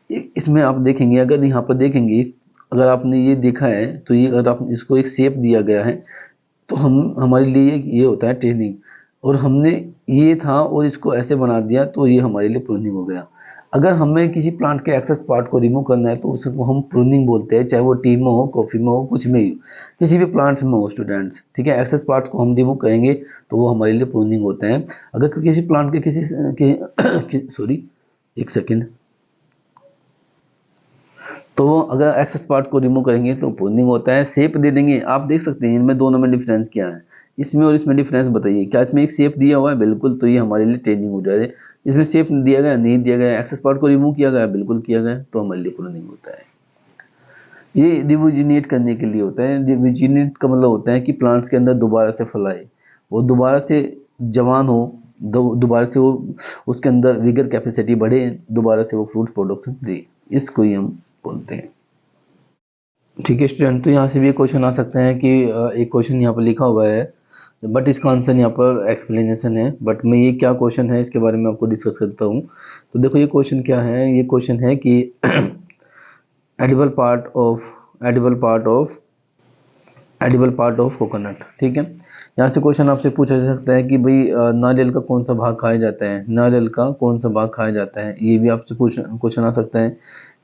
S1: इसमें आप देखेंगे, अगर यहाँ पर देखेंगे, अगर आपने ये देखा है तो ये अगर आप इसको एक शेप दिया गया है तो हमारे लिए ये होता है ट्रेनिंग, और हमने ये था और इसको ऐसे बना दिया तो ये हमारे लिए प्रूनिंग हो गया। अगर हमें किसी प्लांट के एक्सेस पार्ट को रिमूव करना है तो उसको हम प्रूनिंग बोलते हैं, चाहे वो टी में हो, कॉफ़ी में हो, कुछ में ही, किसी भी प्लांट्स में हो स्टूडेंट्स, ठीक है। एक्सेस पार्ट को हम रिमूव करेंगे तो वो हमारे लिए प्रूनिंग होता है। अगर किसी प्लांट के सॉरी एक सेकेंड, तो अगर एक्सेस पार्ट को रिमूव करेंगे तो प्रूनिंग होता है। शेप दे देंगे, आप देख सकते हैं इनमें दोनों में डिफरेंस क्या है, इसमें और इसमें डिफरेंस बताइए। क्या इसमें एक शेप दिया हुआ है? बिल्कुल, तो ये हमारे लिए ट्रेनिंग हो जाए। इसमें शेप दिया गया, नहीं दिया गया, एक्सेस पार्ट को रिमूव किया गया, बिल्कुल किया गया, तो हमारे लिए प्रूनिंग होता है। ये रिवोजिनेट करने के लिए होता है। रिवोजिनेट का मतलब होता है कि प्लांट्स के अंदर दोबारा से फल आए, वो दोबारा से जवान हो, दोबारा से वो उसके अंदर विगर कैपेसिटी बढ़े, दोबारा से वो फ्रूट प्रोडक्शन दे, इसको ही हम बोलते हैं। ठीक है स्टूडेंट, तो यहाँ से भी एक क्वेश्चन आ सकता है कि एक क्वेश्चन यहाँ पर लिखा हुआ है, बट इसका आंसर यहाँ पर एक्सप्लेनेशन है, बट मैं ये क्या क्वेश्चन है इसके बारे में आपको डिस्कस करता हूँ। तो देखो ये क्वेश्चन क्या है, ये क्वेश्चन है कि एडिबल पार्ट ऑफ कोकोनट, ठीक है। यहाँ से क्वेश्चन आपसे पूछा जा सकता है कि भाई नारियल का कौन सा भाग खाया जाता है, नारियल का कौन सा भाग खाया जाता है, ये भी आपसे क्वेश्चन आ सकता है,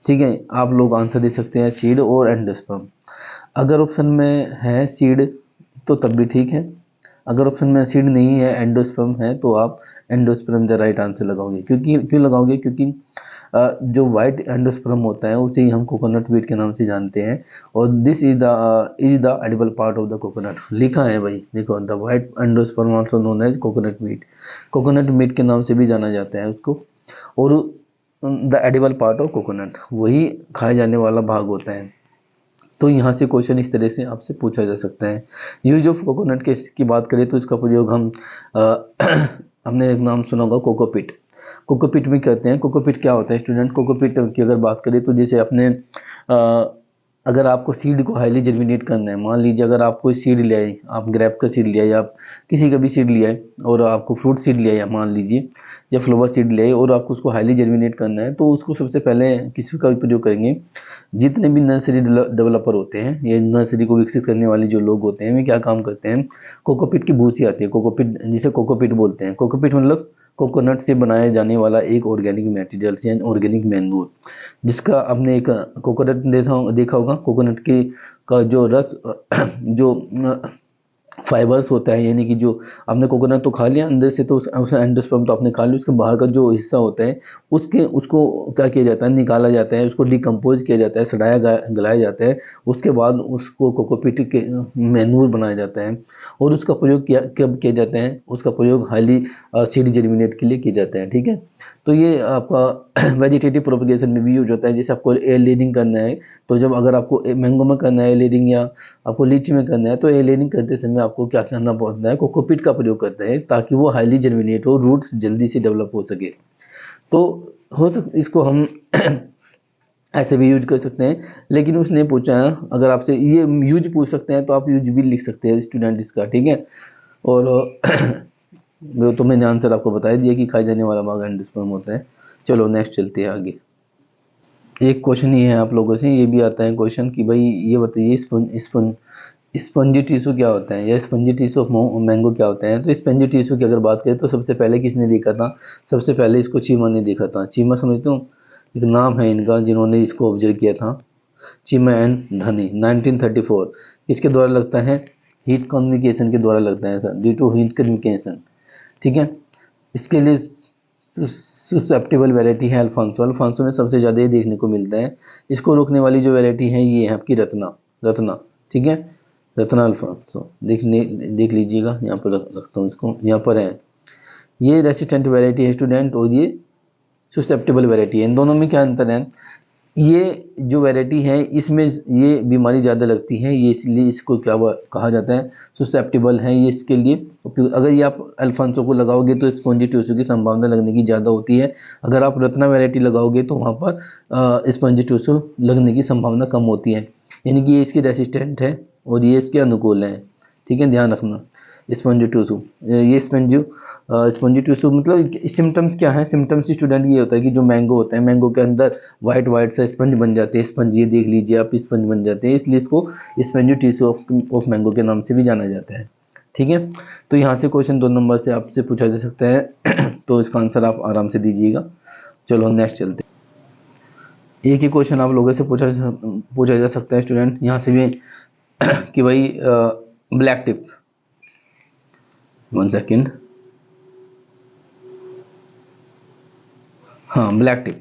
S1: ठीक है। आप लोग आंसर दे सकते हैं सीड और एंडोस्पर्म। अगर ऑप्शन में है सीड तो तब भी ठीक है, अगर ऑप्शन में सीड नहीं है, एंडोस्पर्म है, तो आप एंडोस्पर्म द राइट आंसर लगाओगे। क्यों लगाओगे? क्योंकि जो वाइट एंडोस्पर्म होता है उसे ही हम कोकोनट मीट के नाम से जानते हैं, और this is the edible part of the coconut. लिखा है भाई, देखो, the white endosperm also known as coconut meat के नाम से भी जाना जाता है उसको, और the edible part of coconut वही खाए जाने वाला भाग होता है। तो यहाँ से क्वेश्चन इस तरह से आपसे पूछा जा सकता है। यूज ऑफ कोकोनट के की बात करें तो इसका प्रयोग हम हमने एक नाम सुना होगा, कोकोपीट। कोकोपीट में कहते हैं। कोकोपीट क्या होता है स्टूडेंट? कोकोपीट की अगर बात करें तो जैसे अपने अगर आपको सीड को हाईली जर्मिनेट करना है, मान लीजिए अगर आप कोई सीड ले आए, आप ग्रेप का सीड ले आए, आप किसी का भी सीड ले आए और आपको फ्रूट सीड ले आए मान लीजिए, या फ्लावर सीड ले और आपको उसको हाईली जर्मिनेट करना है, तो उसको सबसे पहले किसी का प्रयोग करेंगे, जितने भी नर्सरी डेवलपर होते हैं, ये नर्सरी को विकसित करने वाले जो लोग होते हैं, वे क्या काम करते हैं, कोकोपीट की भूसी आती है, कोकोपीट जिसे कोकोपीट बोलते हैं। कोकोपीट मतलब कोकोनट से बनाया जाने वाला एक ऑर्गेनिक मटेरियल यानी ऑर्गेनिक मैन्योर, जिसका आपने एक कोकोनट देखा होगा। कोकोनट की का जो रस जो फाइबर्स होता है, यानी कि जो आपने कोकोनट तो खा लिया अंदर से, तो उस एंडोस्पर्म तो आपने खा लिया, उसके बाहर का जो हिस्सा होता है उसको क्या किया जाता है, निकाला जाता है, उसको डिकम्पोज किया जाता है, सड़ाया गलाया जाता है, उसके बाद उसको कोकोपीट के मैन्योर बनाया जाता है। और उसका प्रयोग कब किया जाता है, उसका प्रयोग हाईली सीड जर्मिनेट के लिए किया जाता है। ठीक है, तो ये आपका वेजिटेटिव प्रोपगेशन में भी यूज होता है। जैसे आपको एयर लेयरिंग करना है, तो जब अगर आपको मैंगो में करना है एयर लेयरिंग या आपको लीची में करना है, तो एयर लेयरिंग करते समय आपको क्या करना पड़ता है, कोकोपीट का प्रयोग करते हैं ताकि वो हाईली जर्मिनेट हो, रूट्स जल्दी से डेवलप हो सके। तो हो सकता इसको हम ऐसे भी यूज कर सकते हैं, लेकिन उसने पूछा है अगर आपसे ये यूज पूछ सकते हैं तो आप यूज भी लिख सकते हैं स्टूडेंट इसका। ठीक है, और वो तो मैंने आंसर आपको बता दिया कि खाए जाने वाला भाग एंडोस्पर्म होता है। चलो नेक्स्ट चलते हैं आगे। एक क्वेश्चन ये है आप लोगों से, ये भी आता है क्वेश्चन कि भाई ये बताइए स्पंजी टिश्यू क्या होता है, या स्पंजी टिश्यू ऑफ मैंगो क्या होता है। तो स्पंजी टिश्यू की अगर बात करें तो सबसे पहले किसने देखा था, सबसे पहले इसको चीमा ने देखा था। चीमा समझते हो, एक नाम है इनका जिन्होंने इसको ऑब्जर्व किया था, चीमा एंड धनी 1934। इसके द्वारा लगता है हीट कन्वेक्शन के द्वारा लगता है sir, due to heat convection. ठीक है, इसके लिए ससेप्टेबल वैरायटी है अल्फांसो। अल्फांसो में सबसे ज़्यादा ये देखने को मिलता है। इसको रोकने वाली जो वैरायटी है ये है आपकी रत्ना। ठीक है, रत्ना अल्फांसो देख लीजिएगा, यहाँ पर रखता हूँ इसको, यहाँ पर है ये रेसिस्टेंट वैरायटी है स्टूडेंट, और ये ससेप्टेबल वैरायटी है। इन दोनों में क्या अंतर है, ये जो वैरायटी है इसमें ये बीमारी ज़्यादा लगती है, ये इसलिए इसको क्या कहा जाता है, ससेप्टेबल है ये इसके लिए उपयोग। अगर ये आप अल्फांसो को लगाओगे तो स्पॉन्जी टिश्यू की संभावना लगने की ज़्यादा होती है, अगर आप रत्ना वैरायटी लगाओगे तो वहाँ पर स्पॉन्जी टिश्यू लगने की संभावना कम होती है। यानी कि ये इसकी रेसिस्टेंट है और ये इसके अनुकूल है। ठीक है, ध्यान रखना। स्पॉन्जी टिश्यू, ये स्पॉन्जी टिश्यू मतलब सिम्टम्स क्या है, सिम्टम्स स्टूडेंट ये होता है कि जो मैंगो होता है, मैंगो के अंदर वाइट सा स्पंज बन जाते हैं, स्पंज ये देख लीजिए आप, स्पंज बन जाते हैं, इसलिए इसको स्पंजी टिश्यू ऑफ मैंगो के नाम से भी जाना जाता है। ठीक है, तो यहाँ से क्वेश्चन 2 नंबर से आपसे पूछा जा सकता है तो इसका आंसर आप आराम से दीजिएगा। चलो नेक्स्ट चलते हैं। एक ही क्वेश्चन आप लोगों से पूछा जा सकता है स्टूडेंट यहाँ से भी कि भाई ब्लैक टिप, 1 सेकेंड, हाँ ब्लैक टिप।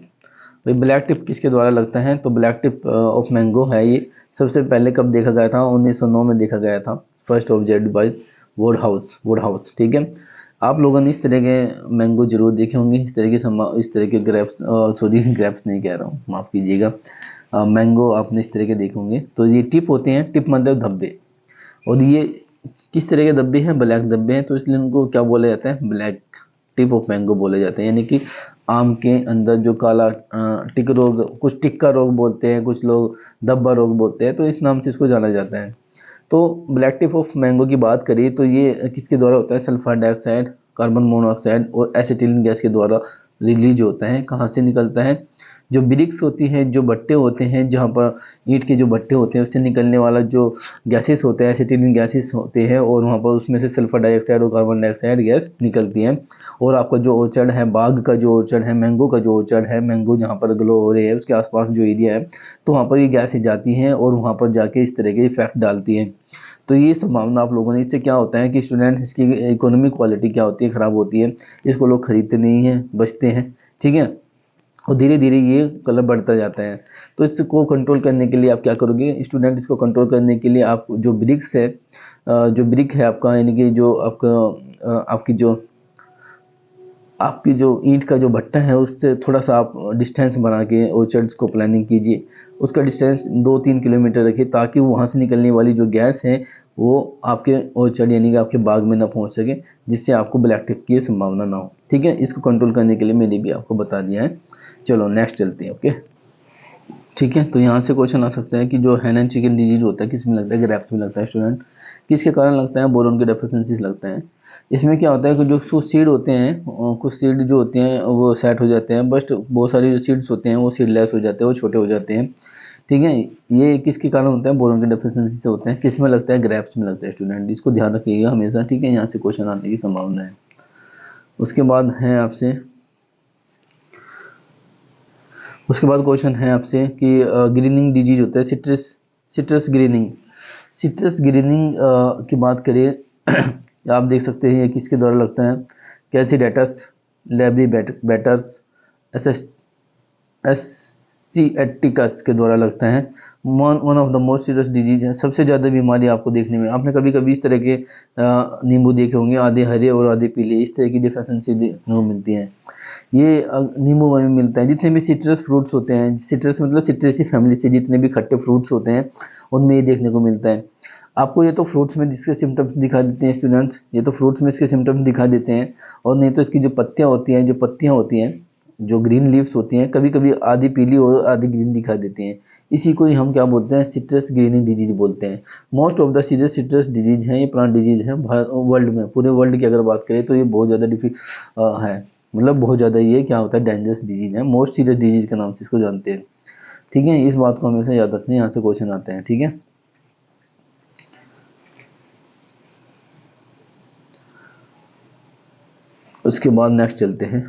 S1: भाई ब्लैक टिप किसके द्वारा लगता है, तो ब्लैक टिप ऑफ मैंगो है ये। सबसे पहले कब देखा गया था, 1909 में देखा गया था, फर्स्ट ऑब्जर्व्ड बाय वुडहाउस। ठीक है, आप लोगों ने इस तरह के मैंगो जरूर देखे होंगे, इस तरह के ग्रेप्स, सॉरी ग्रेप्स नहीं कह रहा हूँ, माफ़ कीजिएगा, मैंगो आपने इस तरह के देखे होंगे। तो ये टिप होते हैं, टिप मतलब धब्बे, और ये किस तरह के धब्बे हैं, ब्लैक धब्बे हैं, तो इसलिए उनको क्या बोला जाता है, ब्लैक टिप ऑफ मैंगो बोले जाते हैं। यानी कि आम के अंदर जो काला टिक रोग, कुछ टिक्का रोग बोलते हैं, कुछ लोग धब्बा रोग बोलते हैं, तो इस नाम से इसको जाना जाता है। तो ब्लैक टिप ऑफ मैंगो की बात करिए तो ये किसके द्वारा होता है, सल्फर डाइऑक्साइड, कार्बन मोनोऑक्साइड और एसिटिलीन गैस के द्वारा रिलीज होता है। कहाँ से निकलता है, जो ब्रिक्स होती हैं, जो भट्टे होते हैं, जहाँ पर ईंट के जो भट्टे होते हैं उससे निकलने वाला जो गैसेस होते हैं, एसिटिलीन गैसेस होते हैं, और वहाँ पर उसमें से सल्फर डाइऑक्साइड और कार्बन डाइऑक्साइड गैस निकलती है। और आपका जो ऑर्चर्ड है, बाग का जो ऑर्चर्ड है, मैंगो का जो ऑर्चर्ड है, मैंगो जहाँ पर ग्लो हो रही है उसके आसपास जो एरिया है, तो वहाँ पर ये गैसें जाती हैं और वहाँ पर जाके इस तरह के इफेक्ट डालती हैं। तो ये संभावना आप लोगों ने, इससे क्या होता है कि स्टूडेंट्स इसकी इकोनॉमिक क्वालिटी क्या होती है, ख़राब होती है, इसको लोग खरीदते नहीं हैं, बचते हैं। ठीक है, और धीरे धीरे ये कलर बढ़ता जाता है। तो इसको कंट्रोल करने के लिए आप क्या करोगे स्टूडेंट, इसको कंट्रोल करने के लिए आप जो ब्रिक्स है, जो ब्रिक है आपका, यानी कि जो आपका आपकी जो ईंट का जो भट्टा है उससे थोड़ा सा आप डिस्टेंस बना के ऑर्चर्ड्स को प्लानिंग कीजिए। उसका डिस्टेंस 2-3 किलोमीटर रखिए ताकि वहाँ से निकलने वाली जो गैस है वो आपके ऑर्चर्ड यानी कि आपके बाग में ना पहुँच सके, जिससे आपको ब्लैक टिप की संभावना ना हो। ठीक है, इसको कंट्रोल करने के लिए मैंने भी आपको बता दिया है। चलो नेक्स्ट चलते हैं। ओके, ठीक है, तो यहाँ से क्वेश्चन आ सकता है कि जो हैन चिकन डिजीज होता है किस में लगता है, ग्रेप्स में लगता है स्टूडेंट। किसके कारण लगता है, बोरोन की डेफिशिएंसी लगता है। इसमें क्या होता है कि जो कुछ सीड होते हैं, कुछ सीड जो होते हैं वो सेट हो जाते हैं, बट बहुत सारे जो सीड्स होते हैं वो सीडलेस हो जाते हैं, वो छोटे हो जाते हैं। ठीक है, ये किसके कारण होता है? बोरोन की डेफिशिएंसी से होते हैं। किस में लगता है? ग्रेप्स में लगता है स्टूडेंट, इसको ध्यान रखिएगा हमेशा। ठीक है, यहाँ से क्वेश्चन आने की संभावना है। उसके बाद है आपसे उसके बाद क्वेश्चन है आपसे कि ग्रीनिंग डिजीज होता है citrus citrus grinning. Citrus grinning की बात करिए आप देख सकते हैं ये किसके द्वारा लगता है? कैल्सीडेटस, लेब्री बेटर्स, एसिएटिकस के द्वारा लगता है। One of the most serious disease है, सबसे ज़्यादा बीमारी आपको देखने में, आपने कभी कभी इस तरह के नींबू देखे होंगे, आधे हरे और आधे पीले, इस तरह की डिफिशिएंसी देखने को मिलती है। ये नींबू में भी मिलता है। जितने भी सिट्रस फ्रूट्स होते हैं, सिट्रस मतलब सिट्रेसी फैमिली से जितने भी खट्टे फ्रूट्स होते हैं उनमें ये देखने को मिलता है। आपको ये तो फ्रूट्स में इसके सिम्टम्स दिखा देते हैं स्टूडेंट्स, ये तो फ्रूट्स में इसके सिम्टम्स दिखा देते हैं, और नहीं तो इसकी जो पत्तियाँ होती हैं, जो पत्तियाँ होती हैं, जो ग्रीन लीव्स होती हैं, कभी कभी आधी पीली और आधी ग्रीन दिखा देती हैं। इसी को ही हम क्या बोलते हैं? सिट्रस ग्रीनिंग डिजीज बोलते हैं। Most of the serious citrus disease हैं, ये प्लांट डिजीज हैं वर्ल्ड में, पूरे वर्ल्ड की अगर बात करें तो ये बहुत ज़्यादा है, मतलब बहुत ज़्यादा ये क्या होता है? डेंजरस डिजीज है, मोस्ट सीरियस डिजीज के नाम से इसको जानते हैं। ठीक है, इस बात को हमेशा याद रखना, यहाँ से क्वेश्चन आते हैं। ठीक है, उसके बाद नेक्स्ट चलते हैं।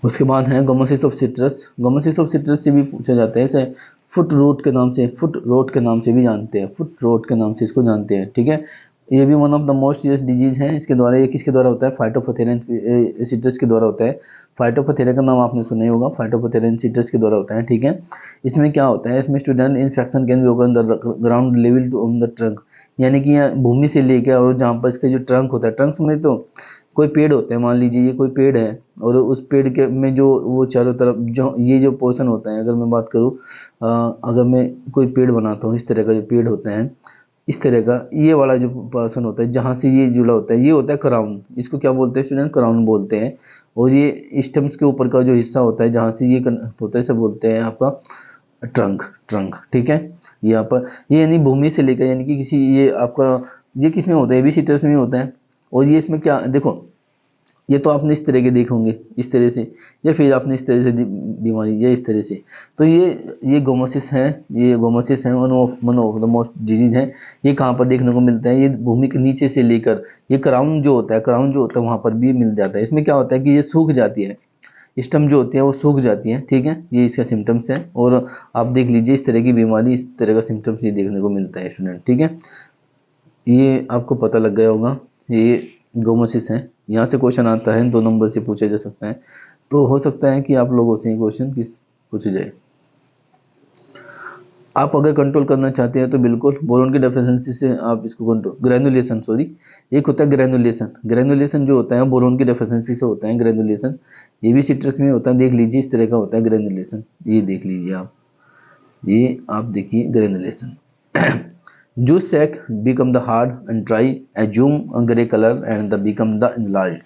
S1: उसके बाद है गोमोसिस ऑफ सिट्रस। गोमोसिस ऑफ सिट्रस से भी पूछा जाता है, इसे फुट रोट के नाम से, फुट रोट के नाम से भी जानते हैं, फुट रोट के नाम से इसको जानते हैं। ठीक है, ये भी one of the most serious disease है। इसके द्वारा, ये किसके द्वारा होता है? फाइटोपथेरियन सिट्रस के द्वारा होता है। फाइटोपथेरिया का नाम आपने सुना ही होगा, फाइटोपथेरियन सिट्रस के द्वारा होता है। ठीक है, इसमें क्या होता है? इसमें student infection can be occur the ground level to on the trunk, यानी कि यहाँ भूमि से लेकर और जहाँ पर इसका जो ट्रंक होता है, ट्रंक समझ तो कोई पेड़ होते हैं, मान लीजिए ये कोई पेड़ है, और उस पेड़ के में जो वो चारों तरफ जो ये जो पोर्शन होता है, अगर मैं बात करूँ, अगर मैं कोई पेड़ बनाता हूँ, इस तरह का जो पेड़ होता है, इस तरह का ये वाला जो पोर्शन होता है जहाँ से ये जुड़ा होता है, ये होता है क्राउन। इसको क्या बोलते हैं स्टूडेंट? क्राउन बोलते हैं। और ये स्टेम्स के ऊपर का जो हिस्सा होता है जहाँ से ये होता है, इसे बोलते हैं आपका ट्रंक। ट्रंक, ठीक है, यहाँ पर ये यानी भूमि से लेकर, यानी कि किसी ये आपका ये किस में होता है? ये भी सिट्रस में होता है। और ये इसमें क्या देखो, ये तो आपने इस तरह के देखे होंगे, इस तरह से, या फिर आपने इस तरह से बीमारी, या इस तरह से। तो ये गोमोसिस है, ये गोमोसिस है, one of the most disease है। ये कहाँ पर देखने को मिलता है? ये भूमि के नीचे से लेकर ये क्राउन जो होता है, क्राउन जो होता है वहाँ पर भी मिल जाता है। इसमें क्या होता है कि ये सूख जाती है, स्टम जो होती है वो सूख जाती है। ठीक है, ये इसका सिम्टम्स है, और आप देख लीजिए इस तरह की बीमारी, इस तरह का सिम्टम्स ये देखने को मिलता है स्टूडेंट। ठीक है, ये आपको पता लग गया होगा, ये गोमोसिस है। यहाँ से क्वेश्चन आता है, 2 नंबर से पूछा जा सकता है, तो हो सकता है कि आप लोगों से क्वेश्चन किस पूछे जाए। आप अगर कंट्रोल करना चाहते हैं तो बिल्कुल बोरोन की डेफिशिएंसी से आप इसको कंट्रोल, ग्रेनुलेशन सॉरी, एक होता है ग्रेनुलेशन। ग्रेनुलेशन जो होता है बोरोन की डेफिशिएंसी से होता है ग्रेनुलेशन, ये भी सिट्रस में होता है। देख लीजिए इस तरह का होता है ग्रेनुलेशन, ये देख लीजिए आप, ये आप देखिए granulation. Juice sac become the hard and dry, assume a grey color and the become the enlarged।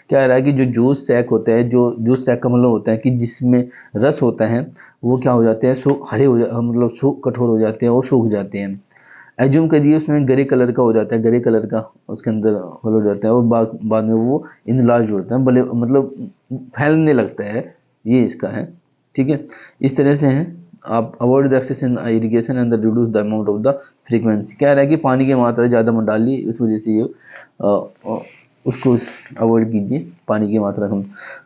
S1: क्या रहा है कि जो जूस सैक होता है, जो जूस सैक का मतलब होता है कि जिसमें रस होता है, वो क्या हो जाते हैं? हरे हो मतलब कठोर हो जाते हैं और सूख जाते हैं। एज्यूम करिए उसमें ग्रे कलर का हो जाता है, ग्रे कलर का उसके अंदर होल हो जाता है, और बाद में वो इनलार्ज होता है, भले मतलब फैलने लगता है, ये इसका है। ठीक है, इस तरह से है। आप avoid the excess in irrigation and reduce the amount of the frequency. क्या रहा है कि पानी की मात्रा ज़्यादा मत डालिए, उस वजह से ये उसको अवॉइड कीजिए, पानी की मात्रा कम।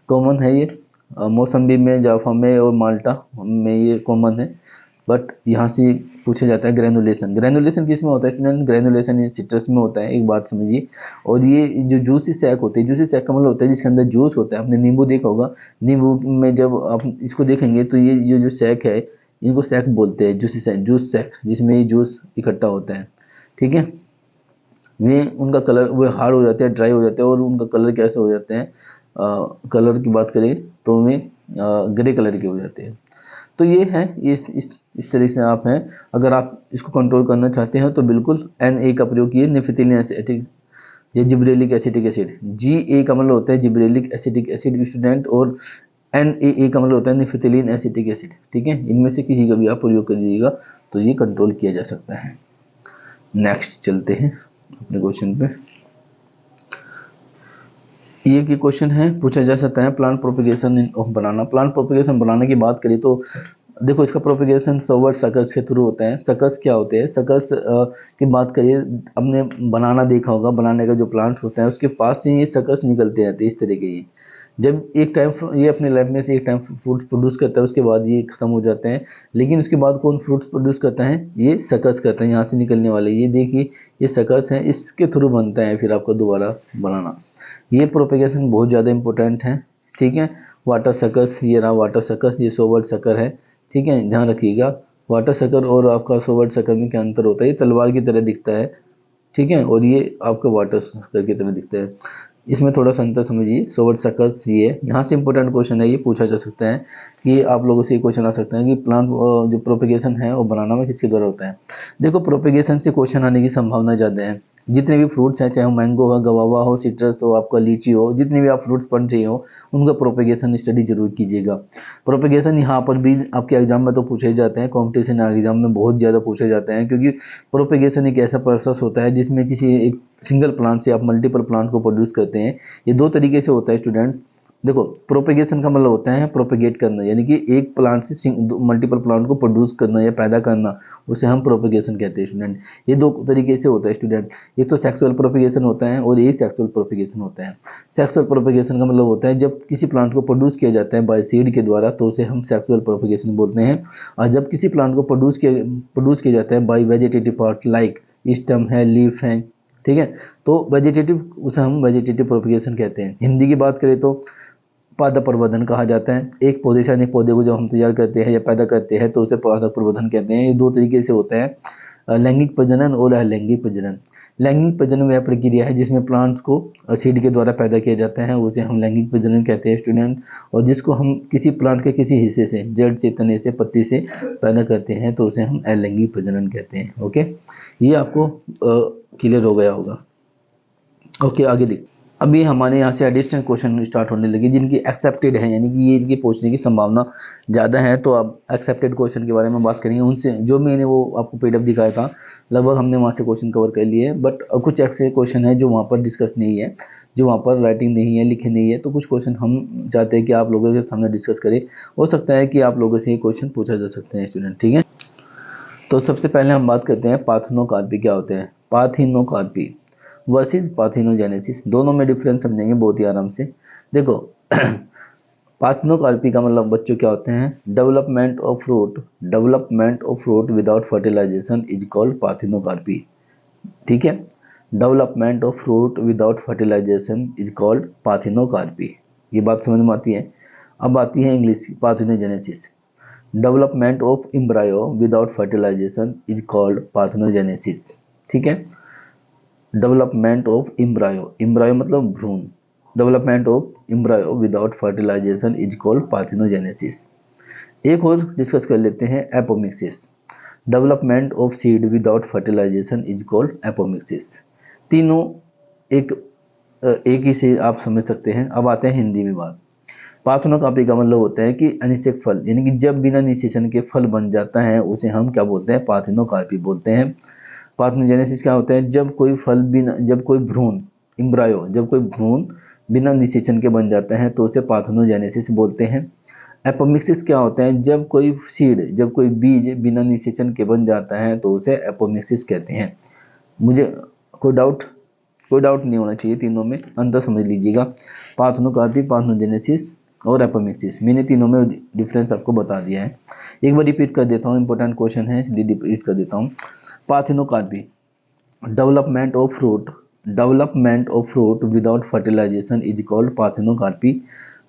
S1: कॉमन है ये मौसम्बी में, जाफा में और माल्टा में ये कॉमन है। बट यहाँ से पूछा जाता है ग्रेनुलेशन। ग्रेनुलेशन किस में होता है स्टूडेंट? ग्रेनुलेशन ये सिट्रस में होता है, एक बात समझिए। और ये जो जूसी सैक होती है, जूसी सैक का मतलब होता है जिसके अंदर जूस होता है। आपने नींबू देखा होगा, नींबू में जब आप इसको देखेंगे तो ये जो सैक है, इनको सैक बोलते हैं, जूसी सैक, जूस सैक, जिसमें ये जूस इकट्ठा होता है। ठीक है, वे उनका कलर वो हार्ड हो जाते हैं, ड्राई हो जाते हैं, और उनका कलर कैसे हो जाते हैं? कलर की बात करें तो वे ग्रे कलर के हो जाते हैं। तो ये है, ये इस तरह से आप हैं। अगर आप इसको कंट्रोल करना चाहते हैं तो बिल्कुल Na का प्रयोग किए, निफिथिलिन एसिटिक या जिब्रेलिक एसिटिक एसिड। Ga का मतलब होता है जिब्रेलिक एसिटिक एसिड स्टूडेंट, और Na का मतलब होता है निफिथिलिन एसिटिक एसिड। ठीक है, इनमें से किसी का भी आप प्रयोग करिएगा तो ये कंट्रोल किया जा सकता है। नेक्स्ट चलते हैं अपने क्वेश्चन पे। ये की क्वेश्चन है, पूछा जा सकता है plant propagation of banana. Plant propagation banana की बात करें तो देखो इसका प्रोपिगेशन सोवर्ड सकस के थ्रू होता है। सकस क्या होते हैं? सकस की बात करिए, हमने बनाना देखा होगा, बनाने का जो प्लांट्स होता है उसके पास से ये सकस निकलते रहते हैं इस तरह के। ये जब एक टाइम ये अपने लाइफ में से एक टाइम फ्रूट प्रोड्यूस करता है, उसके बाद ये खत्म हो जाते हैं, लेकिन उसके बाद कौन फ्रूट्स प्रोड्यूस करता है? ये सकस करता है, यहाँ से निकलने वाले। ये देखिए ये सकस है, इसके थ्रू बनता है फिर आपका दोबारा बनाना। ये प्रोपेगेशन बहुत ज़्यादा इंपॉर्टेंट है, ठीक है। वाटर सकस, ये रहा वाटर सकस, ये सोवर्ड सकर है, ठीक है, ध्यान रखिएगा। वाटर सकर और आपका सोवर्ड सकर में क्या अंतर होता है? ये तलवार की तरह दिखता है, ठीक है, और ये आपका वाटर सकर की तरह दिखता है। इसमें थोड़ा सा अंतर समझिए। सोवर्ड सकस ये यहाँ से इंपॉर्टेंट क्वेश्चन है, ये पूछा जा सकता है कि आप लोगों से ये क्वेश्चन आ सकता है कि प्लांट जो प्रोपेगेशन है वो बनाना में किसके द्वारा होता है। देखो प्रोपेगेशन से क्वेश्चन आने की संभावना ज़्यादा है। जितने भी फ्रूट्स हैं, चाहे वो मैंगो हो, गवावा हो, सिट्रस हो, आपका लीची हो, जितने भी आप फ्रूट्स पढ़ रहे हो उनका प्रोपेगेशन स्टडी जरूर कीजिएगा। प्रोपेगेशन यहाँ पर भी आपके एग्जाम में तो पूछे ही जाते हैं, कॉम्पिटिशन एग्जाम में बहुत ज़्यादा पूछे जाते हैं, क्योंकि प्रोपेगेशन एक ऐसा प्रोसेस होता है जिसमें किसी एक सिंगल प्लांट से आप मल्टीपल प्लांट को प्रोड्यूस करते हैं। ये दो तरीके से होता है स्टूडेंट्स। देखो प्रोपेगेशन का मतलब होता है प्रोपेगेट करना, यानी कि एक प्लांट से मल्टीपल प्लांट को प्रोड्यूस करना या पैदा करना, उसे हम प्रोपेगेशन कहते हैं स्टूडेंट। ये दो तरीके से होता है स्टूडेंट। एक तो सेक्सुअल प्रोपेगेशन होता है और ये सेक्सुअल प्रोपेगेशन होता है। सेक्सुअल प्रोपेगेशन का मतलब होता है जब किसी प्लांट को प्रोड्यूस किया जाता है बाय सीड के द्वारा, तो उसे हम सेक्सुअल प्रोपेगेशन बोलते हैं। और जब किसी प्लांट को प्रोड्यूस किया जाता है bye vegetative part, like stem है, लीफ है, ठीक है, तो वेजिटेटिव, उसे हम वेजिटेटिव प्रोपेगेशन कहते हैं। हिंदी की बात करें तो पादप प्रवर्धन कहा जाता है। एक पौधे से अनेक पौधे को जब हम तैयार करते हैं या पैदा करते हैं तो उसे पादप प्रवर्धन कहते हैं। ये दो तरीके से होता है, लैंगिक प्रजनन और अलैंगिक प्रजनन। लैंगिक प्रजनन वह प्रक्रिया है जिसमें प्लांट्स को सीड के द्वारा पैदा किया जाता है, उसे हम लैंगिक प्रजनन कहते हैं स्टूडेंट। और जिसको हम किसी प्लांट के किसी हिस्से से, जड़ से, तने से, पत्ती से पैदा करते हैं तो उसे हम अलैंगिक प्रजनन कहते हैं। ओके, ये आपको क्लियर हो गया होगा। ओके, आगे देख। अभी हमारे यहाँ से एडिशनल क्वेश्चन स्टार्ट होने लगे जिनकी एक्सेप्टेड है, यानी कि ये इनके पूछने की संभावना ज़्यादा है। तो अब एक्सेप्टेड क्वेश्चन के बारे में बात करेंगे। उनसे जो मैंने वो आपको पीडीएफ दिखाया था, लगभग हमने वहाँ से क्वेश्चन कवर कर लिए, बट कुछ ऐसे क्वेश्चन है जो वहाँ पर डिस्कस नहीं है, जो वहाँ पर राइटिंग नहीं है, लिखे नहीं है। तो कुछ क्वेश्चन हम चाहते हैं कि आप लोगों के सामने डिस्कस करें। हो सकता है कि आप लोगों से ये क्वेश्चन पूछा जा सकते हैं स्टूडेंट, ठीक है। तो सबसे पहले हम बात करते हैं पार्थेनोकार्पी क्या होते हैं। पार्थेनोकार्पी वर्सेस पार्थेनोजेनेसिस, दोनों में डिफरेंस समझेंगे बहुत ही आराम से। देखो पार्थेनोकार्पी का मतलब बच्चों क्या होते हैं? Development of fruit, development of fruit without fertilisation is called parthenocarpy, ठीक है। Development of fruit without fertilisation is called parthenocarpy. ये बात समझ में आती है। अब आती है इंग्लिश की, parthenogenesis. Development of embryo without fertilisation is called parthenogenesis, ठीक है। डेवलपमेंट ऑफ एम्ब्रायो, एम्ब्रायो मतलब भ्रूण, development of embryo without fertilisation is called parthenogenesis. एक और डिस्कस कर लेते हैं, apomixis. Development of seed without fertilisation is called apomixis. तीनों एक एक ही से आप समझ सकते हैं। अब आते हैं हिंदी में बात। पार्थेनोकार्पी का मतलब होता है कि अनिषेक फल, यानी कि जब बिना निषेचन के फल बन जाता है उसे हम क्या बोलते हैं? पार्थेनोकार्पी बोलते हैं। पार्थेनोजेनेसिस क्या होता है? जब कोई फल बिना, जब कोई भ्रूण, एम्ब्रायो, जब कोई भ्रूण बिना निषेचन के बन जाता है तो उसे पार्थेनोजेनेसिस बोलते हैं। एपोमिक्सिस क्या होता है? जब कोई सीड, जब कोई बीज बिना निषेचन के बन जाता है तो उसे एपोमिक्सिस कहते हैं। मुझे कोई डाउट नहीं होना चाहिए, तीनों में अंतर समझ लीजिएगा। पार्थेनोकार्पी, पार्थेनोजेनेसिस और एपोमिक्सिस, मैंने तीनों में डिफरेंस आपको बता दिया है। एक बार रिपीट कर देता हूँ, इंपॉर्टेंट क्वेश्चन है इसलिए रिपीट कर देता हूँ। Parthenocarpy, development of fruit, development of fruit without fertilisation is called parthenocarpy.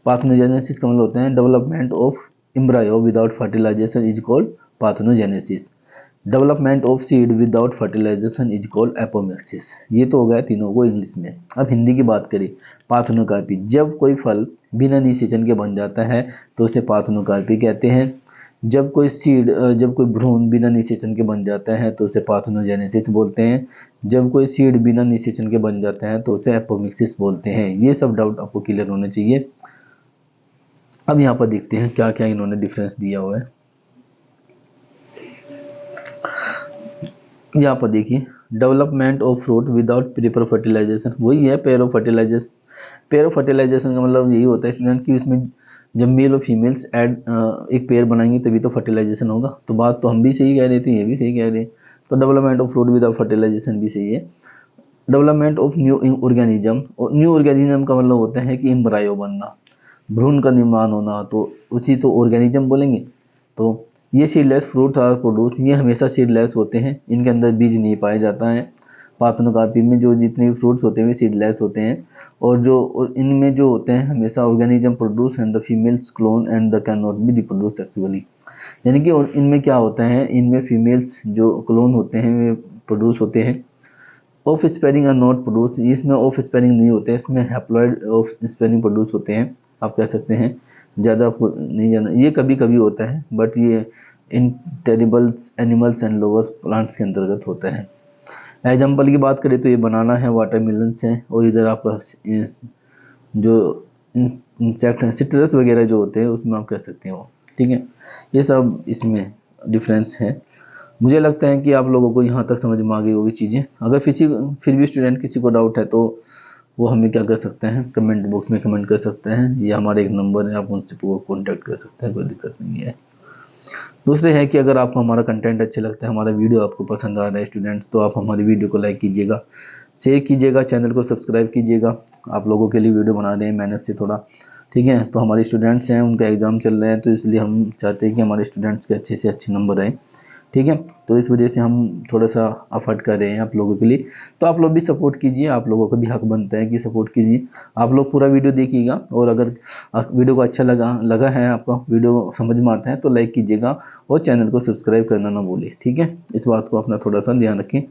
S1: Parthenogenesis का मतलब होता है development of embryo without fertilisation is called parthenogenesis. Development of seed without fertilisation is called apomixis. ये तो हो गया तीनों को इंग्लिश में। अब हिंदी की बात करें, पार्थेनोकार्पी, जब कोई फल बिना निषेचन के बन जाता है तो उसे पार्थेनोकार्पी कहते हैं। जब कोई सीड, जब कोई भ्रूण बिना निषेचन के बन जाता है तो उसे पार्थेनोजेनेसिस बोलते हैं। जब कोई सीड बिना निषेचन के बन जाता है तो उसे एपोमिक्सिस बोलते हैं। ये सब डाउट आपको क्लियर होने चाहिए। अब यहाँ पर देखते हैं क्या क्या इन्होंने डिफरेंस दिया हुआ है। यहाँ पर देखिए, development of fruit without proper fertilization, वही है pair of fertilizers. Pair of fertilization का मतलब यही होता है स्टूडेंट कि इसमें जब मेल और फीमेल्स ऐड एक पेयर बनाएंगे तभी तो फर्टिलाइजेशन होगा। तो बात तो हम भी सही कह रहे थे, ये भी सही कह रहे हैं। तो development of fruit without fertilisation भी सही है। Development of new organism, new organism का मतलब होता है कि एम्ब्रायो बनना, भ्रूण का निर्माण होना, तो उसी तो ऑर्गेनिज्म बोलेंगे। तो ये सीडलेस फ्रूट आर प्रोड्यूस, ये हमेशा सीडलेस होते हैं, इनके अंदर बीज नहीं पाया जाता है। पार्थेनोकार्पी में जो जितने भी फ्रूट्स होते हैं वे सीडलेस होते हैं, और इनमें जो होते हैं हमेशा organism produce and the females clone and the can not be reproduce sexually. यानी कि इनमें क्या होता है, इनमें फीमेल्स जो क्लोन होते हैं वे प्रोड्यूस होते हैं। Offspring are not produce, इसमें ऑफ स्पेरिंग नहीं होते हैं, इसमें हैप्लॉइड ऑफ स्पेरिंग प्रोड्यूस होते हैं। आप कह सकते हैं ज़्यादा नहीं जाना, ये कभी कभी होता है, बट ये इन टेरिबल्स एनिमल्स एंड लोअर प्लांट्स के अंतर्गत होता है। एग्जाम्पल की बात करें तो ये बनाना है, वाटरमेलन है, और इधर आपका जो इंसेक्ट हैं सिट्रस वगैरह जो होते हैं उसमें आप कह सकते हो। ठीक है, ये सब इसमें डिफरेंस है। मुझे लगता है कि आप लोगों को यहाँ तक समझ में आ गई होगी चीज़ें। अगर फिर भी स्टूडेंट किसी को डाउट है तो वो हमें क्या कर सकते हैं, कमेंट बॉक्स में कमेंट कर सकते हैं, ये हमारा एक नंबर है, आप उनसे कॉन्टैक्ट कर सकते हैं, कोई दिक्कत नहीं है। दूसरे है कि अगर आपको हमारा कंटेंट अच्छा लगता है, हमारा वीडियो आपको पसंद आ रहा है स्टूडेंट्स, तो आप हमारी वीडियो को लाइक कीजिएगा, शेयर कीजिएगा, चैनल को सब्सक्राइब कीजिएगा। आप लोगों के लिए वीडियो बना रहे हैं मेहनत से थोड़ा। ठीक है, तो हमारे स्टूडेंट्स हैं, उनका एग्ज़ाम चल रहे हैं, तो इसलिए हम चाहते हैं कि हमारे स्टूडेंट्स के अच्छे से अच्छे नंबर आए। ठीक है, तो इस वजह से हम थोड़ा सा एफर्ट कर रहे हैं आप लोगों के लिए। तो आप लोग भी सपोर्ट कीजिए, आप लोगों का भी हक बनता है कि सपोर्ट कीजिए। आप लोग पूरा वीडियो देखिएगा, और अगर वीडियो को अच्छा लगा है, आपका वीडियो समझ में आता है तो लाइक कीजिएगा, और चैनल को सब्सक्राइब करना ना भूलिए। ठीक है, इस बात को अपना थोड़ा सा ध्यान रखें।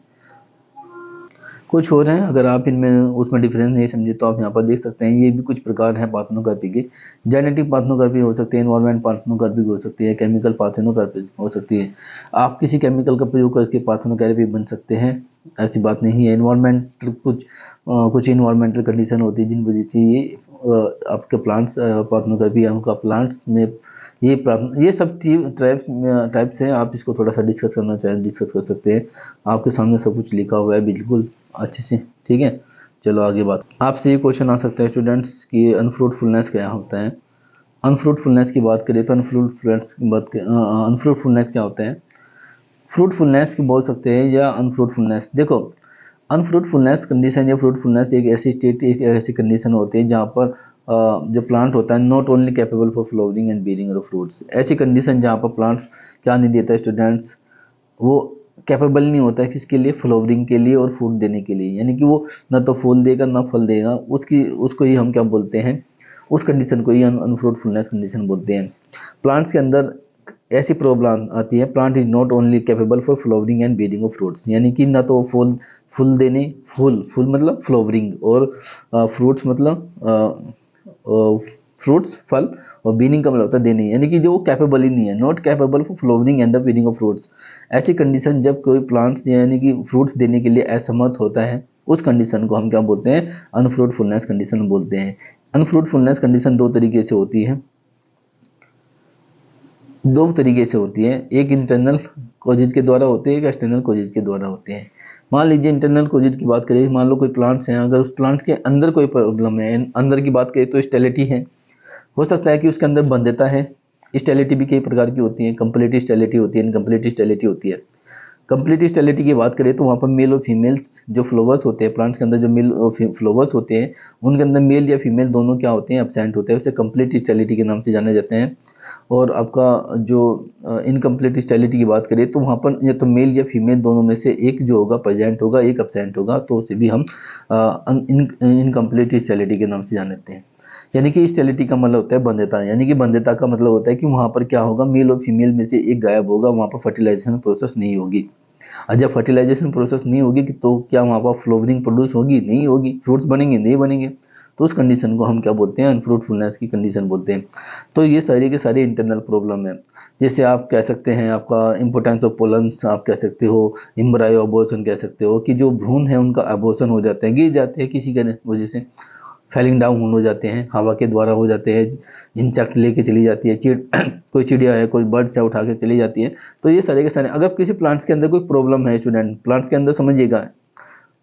S1: कुछ और हैं, अगर आप इनमें उसमें डिफरेंस नहीं समझे तो आप यहाँ पर देख सकते हैं। ये भी कुछ प्रकार हैं पार्थेनोकार्पी के। जेनेटिक पार्थेनोकार्पी हो सकती है, एनवायरमेंट पार्थेनोकार्पी हो सकती है, केमिकल पार्थेनोकार्पी हो सकती है। आप किसी केमिकल का प्रयोग करके पार्थेनोकार्पी बन सकते हैं, ऐसी बात नहीं है। एनवायरमेंटल कुछ इन्वायरमेंटल कंडीशन होती है जिन वजह से ये आपके प्लांट्स पार्थेनोकार्पी उनका प्लांट्स में ये सब टाइप्स हैं। आप इसको थोड़ा सा डिस्कस करना चाहें डिस्कस कर सकते हैं, आपके सामने सब कुछ लिखा हुआ है बिल्कुल अच्छे से। ठीक है, चलो आगे बात। आपसे ये क्वेश्चन आ सकता है स्टूडेंट्स कि अनफ्रूटफुलनेस क्या होता है। अनफ्रूटफुलनेस की बात करें तो अनफ्रूटफुलनेस क्या होता है, फ्रूटफुलनेस की बोल सकते हैं या अनफ्रूटफुलनेस। देखो, अनफ्रूटफुलनेस कंडीशन या फ्रूटफुलनेस एक ऐसी स्टेट, एक ऐसी कंडीशन होती है जहाँ पर जो प्लांट होता है not only capable for flowering and bearing of fruits. ऐसी कंडीशन जहाँ पर प्लांट क्या नहीं देता है स्टूडेंट्स, वो कैपेबल नहीं होता है किसके लिए, फ्लावरिंग के लिए और फ्रूट देने के लिए। यानी कि वो ना तो फूल देगा ना फल देगा, उसको ही हम क्या बोलते हैं, उस कंडीशन को ही अनफ्रूटफुलनेस कंडीशन बोलते हैं। प्लांट्स के अंदर ऐसी प्रॉब्लम आती है, plant is not only capable for flowering and bearing of fruits, यानी कि ना तो फूल देने, फूल मतलब फ्लावरिंग, और फ्रूट्स मतलब फ्रूट्स फल, और बीनिंग का मतलब होता है देने, यानी कि जो वो कैपेबल ही नहीं है, not capable for flowering and the binning of fruits. ऐसी कंडीशन जब कोई प्लांट्स यानी कि फ्रूट्स देने के लिए असमर्थ होता है, उस कंडीशन को हम क्या बोलते हैं, अनफ्रूटफुलनेस कंडीशन बोलते हैं। अनफ्रूटफुलनेस कंडीशन दो तरीके से होती है, एक इंटरनल कोजेज के द्वारा होती है, एक एक्सटर्नल कोजेज के द्वारा होते हैं। मान लीजिए इंटरनल कोजेज की बात करें, मान लो कोई प्लांट्स हैं, अगर उस प्लांट्स के अंदर कोई प्रॉब्लम है, अंदर की बात करें तो स्टेलिटी है, हो सकता है कि उसके अंदर बंध्यता है। स्टेलिटी भी कई प्रकार की होती है, कंप्लीट स्टेलिटी होती है, इनकम्प्लीट स्टेलिटी होती है। कंप्लीट स्टेलिटी की बात करें तो वहाँ पर मेल और फीमेल्स जो फ्लावर्स होते हैं, प्लांट्स के अंदर जो मेल और फ्लावर्स होते हैं, उनके अंदर मेल या फीमेल दोनों क्या होते हैं, एब्सेंट होते हैं, उसे कंप्लीट स्टेलिटी के नाम से जाने जाते हैं। और आपका जो इनकम्प्लीट स्टेलिटी की बात करें तो वहाँ पर या तो मेल या फीमेल दोनों में से एक जो होगा प्रेजेंट होगा, एक एब्सेंट होगा, तो उसे भी हम इनकम्प्लीट स्टेलिटी के नाम से जानते हैं। यानी कि स्टेलिटी का मतलब होता है बंध्यता, यानी कि बंध्यता का मतलब होता है कि वहाँ पर क्या होगा, मेल और फीमेल में से एक गायब होगा, वहाँ पर फर्टिलाइजेशन प्रोसेस नहीं होगी। और जब फर्टिलाइजेशन प्रोसेस नहीं होगी तो क्या वहाँ पर फ्लावरिंग प्रोड्यूस होगी, नहीं होगी, फ्रूट्स बनेंगे, नहीं बनेंगे। तो उस कंडीशन को हम क्या बोलते हैं, अनफ्रूटफुलनेस की कंडीशन बोलते हैं। तो ये सारी के सारी इंटरनल प्रॉब्लम है। जैसे आप कह सकते हैं आपका इम्पोर्टेंस ऑफ पोलन्स, आप कह सकते हो एम्ब्रायो अबॉर्शन, कह सकते हो कि जो भ्रूण है उनका अबॉर्शन हो जाता है, गिर जाते हैं किसी के वजह से, फैलिंग डाउन हो जाते हैं, हवा के द्वारा हो जाते हैं, इंसेक्ट लेके चली जाती है, कोई चिड़िया है, कोई बर्ड्स है, उठा के चली जाती है। तो ये सारे के सारे, अगर किसी प्लांट्स के अंदर कोई प्रॉब्लम है स्टूडेंट, प्लांट्स के अंदर समझिएगा,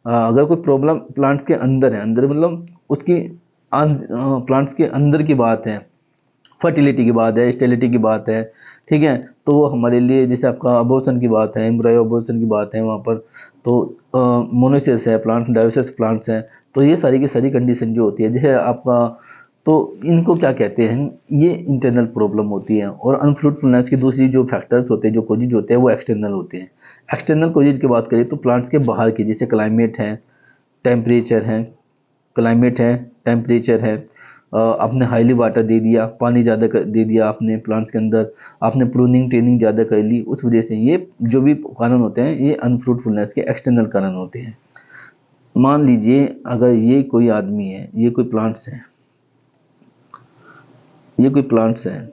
S1: अगर कोई प्रॉब्लम प्लांट्स के अंदर है, अंदर मतलब उसकी प्लांट्स के अंदर की बात है, फर्टिलिटी की बात है, स्टेरिलिटी की बात है, ठीक है, तो वो हमारे लिए, जैसे आपका अबॉर्शन की बात है, एम्ब्रायो अबॉर्शन की बात है वहाँ पर, तो मोनोसिस है प्लांट, डायोसिस प्लांट्स हैं, तो ये सारी की सारी कंडीशन जो होती है जैसे आपका, तो इनको क्या कहते हैं, ये इंटरनल प्रॉब्लम होती है। और अनफ्रूटफुलनेस की दूसरी जो फैक्टर्स होते हैं, जो कोजेज होते हैं, वो एक्सटर्नल होते हैं। एक्सटर्नल कोजेज की बात करें तो प्लांट्स के बाहर की, जैसे क्लाइमेट है, टेम्परेचर है, क्लाइमेट है, टेम्परेचर है, आपने हाईली वाटर दे दिया, पानी ज़्यादा दे दिया आपने प्लांट्स के अंदर, आपने प्रूनिंग ट्रेनिंग ज़्यादा कर ली, उस वजह से ये जो भी कारण होते हैं ये अनफ्रूटफुलनेस के एक्सटर्नल कारण होते हैं। मान लीजिए अगर ये कोई आदमी है, ये कोई प्लांट्स है, ये कोई प्लांट्स है,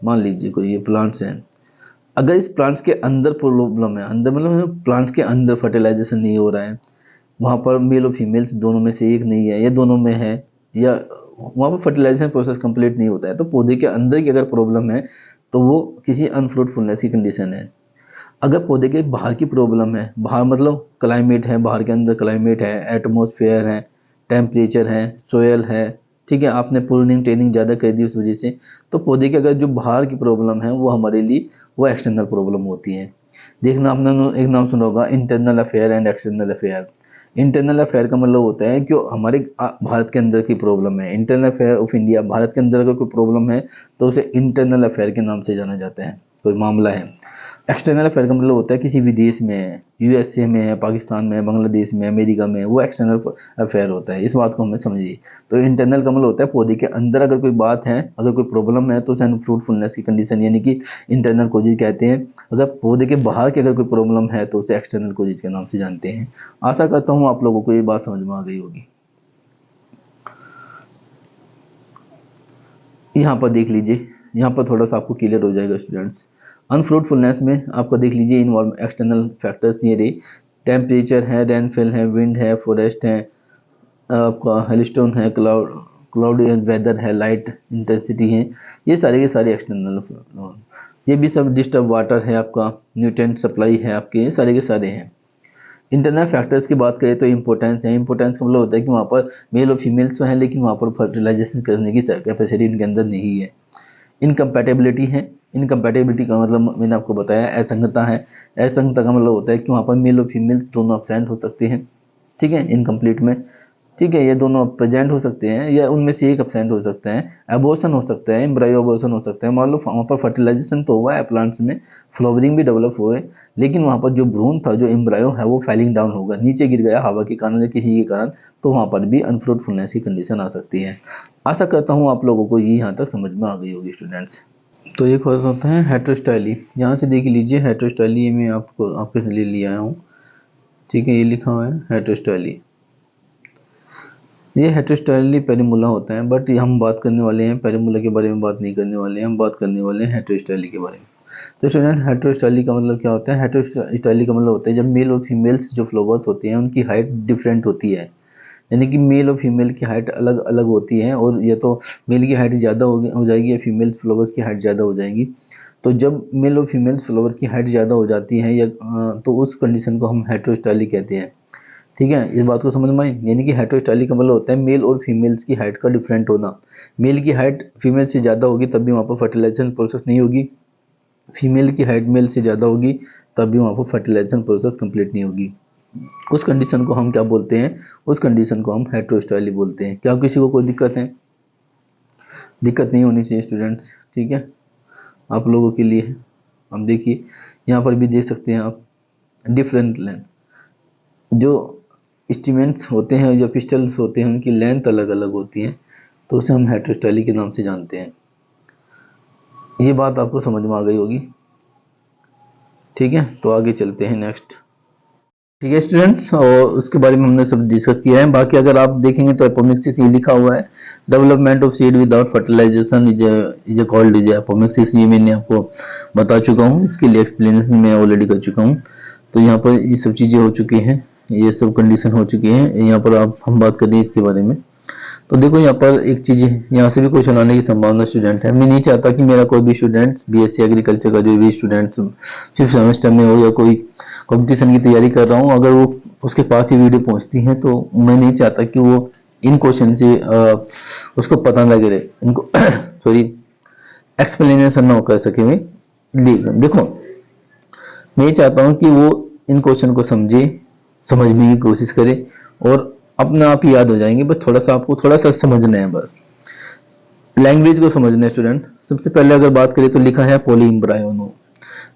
S1: मान लीजिए कोई ये प्लांट्स हैं, अगर इस प्लांट्स के अंदर प्रॉब्लम है, अंदर मतलब प्लांट्स के अंदर फर्टिलाइजेशन नहीं हो रहा है, वहाँ पर मेल और फीमेल्स दोनों में से एक नहीं है या दोनों में है, या वहाँ पर फर्टिलाइजेशन प्रोसेस कंप्लीट नहीं होता है, तो पौधे के अंदर की अगर प्रॉब्लम है तो वो किसी अनफ्रूटफुलनेस की कंडीशन है। अगर पौधे के बाहर की प्रॉब्लम है, बाहर मतलब क्लाइमेट है, बाहर के अंदर क्लाइमेट है, एटमॉस्फेयर है, टेम्परेचर है, सोयल है, ठीक है, आपने प्रूनिंग ट्रेनिंग ज़्यादा कर दी उस वजह से, तो पौधे के अगर जो बाहर की प्रॉब्लम है वो हमारे लिए वो एक्सटर्नल प्रॉब्लम होती है। देखना, आपने एक नाम सुना होगा, internal affair and external affair. Internal affair का मतलब होता है कि हमारे भारत के अंदर की प्रॉब्लम है, internal affair of India, Bharat के अंदर अगर कोई प्रॉब्लम है तो उसे इंटरनल अफेयर के नाम से जाना जाता है, कोई मामला है। एक्सटर्नल अफेयर का मतलब होता है किसी विदेश में है, यूएसए में है, पाकिस्तान में है, बांग्लादेश में, अमेरिका में, वो एक्सटर्नल अफेयर होता है। इस बात को हमें समझिए। तो इंटरनल का मतलब होता है पौधे के अंदर अगर कोई बात है, अगर कोई प्रॉब्लम है तो उसे अनफ्रूटफुलनेस की कंडीशन यानी कि इंटरनल कोजेज कहते हैं। अगर पौधे के बाहर की अगर कोई प्रॉब्लम है तो उसे एक्सटर्नल कोजेज के नाम से जानते हैं। आशा करता हूँ आप लोगों को ये बात समझ में आ गई होगी। यहाँ पर देख लीजिए, यहाँ पर थोड़ा सा आपको क्लियर हो जाएगा स्टूडेंट्स। अनफ्रूटफुलनेस में आपको देख लीजिए इन्वॉल्व एक्सटर्नल फैक्टर्स ये रही, टेम्परेचर है, रेनफॉल है, विंड है, फॉरेस्ट है, आपका हेलस्टोन है, क्लाउड वेदर है, लाइट इंटेंसिटी है, ये सारे के सारे एक्सटर्नल। ये भी सब डिस्टर्ब वाटर है, आपका न्यूट्रिएंट सप्लाई है, आपके ये सारे के सारे हैं। इंटरनल फैक्टर्स की बात करें तो इंपॉर्टेंस है। इंपॉर्टेंस का मतलब होता है कि वहाँ पर मेल और फीमेल्स तो हैं लेकिन वहाँ पर फर्टिलाइजेशन करने की कैपेसिटी इनके अंदर नहीं है। इनकम्पैटिबिलिटी है। इनकम्पैटिबिलिटी का मतलब मैंने आपको बताया, असंगता है। असंगता का मतलब होता है कि वहाँ पर मेल और फीमेल्स दोनों अब्सेंट हो सकते हैं, ठीक है, इनकम्प्लीट में, ठीक है, ये दोनों प्रेजेंट हो सकते हैं या उनमें से एक अब्सेंट हो सकता है। एबॉर्शन हो सकता है, एम्ब्रायो अबॉर्शन हो सकता है। मान लो वहाँ पर फर्टिलाइजेशन तो हुआ है प्लांट्स में, फ्लावरिंग भी डेवलप हुए, लेकिन वहाँ पर जो भ्रूण था, जो एम्ब्रायो है, वो फैलिंग डाउन होगा, नीचे गिर गया हवा के कारण या किसी के कारण, तो वहाँ पर भी अनफ्रूटफुलनेस की कंडीशन आ सकती है। आशा करता हूँ आप लोगों को ये यहाँ तक समझ में आ गई होगी स्टूडेंट्स। तो एक और होता है हेटेरोस्टाइली। यहाँ से देख लीजिए, हेटेरोस्टाइली में आपको आपके लिए ले आया हूँ, ठीक है, ये लिखा हुआ है हेटेरोस्टाइली। ये हेटेरोस्टाइली पेरिमुला होता है, बट हम बात करने वाले हैं पेरिमुला के बारे में बात नहीं करने वाले हैं, हम बात करने वाले हैं हेटेरोस्टाइली के बारे में। तो स्टूडेंट, हेटेरोस्टाइली का मतलब क्या होता है? हेटेरोस्टाइली का मतलब होता है जब मेल और फीमेल्स जो फ्लावर्स होते हैं उनकी हाइट डिफरेंट होती है, यानी कि मेल और फीमेल की हाइट अलग अलग होती है, और या तो मेल की हाइट ज़्यादा हो जाएगी या फीमेल फ्लावर्स की हाइट ज़्यादा हो जाएगी। तो जब मेल और फीमेल फ्लावर्स की हाइट ज़्यादा हो जाती है या तो उस कंडीशन को हम हेटेरोस्टाइली कहते हैं, ठीक है, इस बात को समझ में आई। यानी कि हेटेरोस्टाइली का मतलब होता है मेल और फीमेल्स की हाइट का डिफरेंट होना। मेल की हाइट फीमेल से ज़्यादा होगी तब भी वहाँ पर फर्टिलाइजेशन प्रोसेस नहीं होगी, फीमेल की हाइट मेल से ज़्यादा होगी तब भी वहाँ पर फर्टिलाइजेशन प्रोसेस कंप्लीट नहीं होगी। उस कंडीशन को हम क्या बोलते हैं? उस कंडीशन को हम हेटेरोस्टाइली बोलते हैं। क्या किसी को कोई दिक्कत है? दिक्कत नहीं होनी चाहिए स्टूडेंट्स, ठीक है, आप लोगों के लिए। हम देखिए यहाँ पर भी देख सकते हैं आप, डिफरेंट लेंथ, जो इंस्ट्रूमेंट्स होते हैं, जो पिस्टल्स होते हैं, उनकी लेंथ अलग अलग होती है, तो उसे हम हेटेरोस्टाइली के नाम से जानते हैं। ये बात आपको समझ में आ गई होगी, ठीक है। तो आगे चलते हैं नेक्स्ट, ठीक है स्टूडेंट्स, और उसके बारे में हमने सब डिस्कस किया है। बाकी अगर आप देखेंगे तो एपोमिक्सिस ये लिखा हुआ है, development of seed without fertilisation is called is apomixis. ये मैंने आपको बता चुका हूँ, इसके लिए एक्सप्लेनेशन मैं ऑलरेडी कर चुका हूँ। तो यहाँ पर ये सब चीज़ें हो चुकी हैं, ये सब कंडीशन हो चुकी हैं। यहाँ पर आप हम बात करें इसके बारे में, तो देखो यहाँ पर एक चीज़ यहाँ से भी क्वेश्चन आने की संभावना स्टूडेंट है। मैं नहीं चाहता कि मेरा कोई भी स्टूडेंट्स बीएससी एग्रीकल्चर का जो भी स्टूडेंट्स 5th सेमेस्टर में हो या कोई कंपटीशन की तैयारी कर रहा हूँ, अगर वो उसके पास ही वीडियो पहुँचती है तो मैं नहीं चाहता कि वो इन क्वेश्चन से उसको पता लगे रहे, इनको सॉरी एक्सप्लेनेशन ना कर सके में देखो, मैं चाहता हूं कि वो इन क्वेश्चन को समझे, समझने की कोशिश करे और अपने आप ही याद हो जाएंगे। बस थोड़ा सा आपको थोड़ा सा समझना है, बस लैंग्वेज को समझना है स्टूडेंट। सबसे पहले अगर बात करें तो लिखा है पॉलीइम्ब्रायोनो।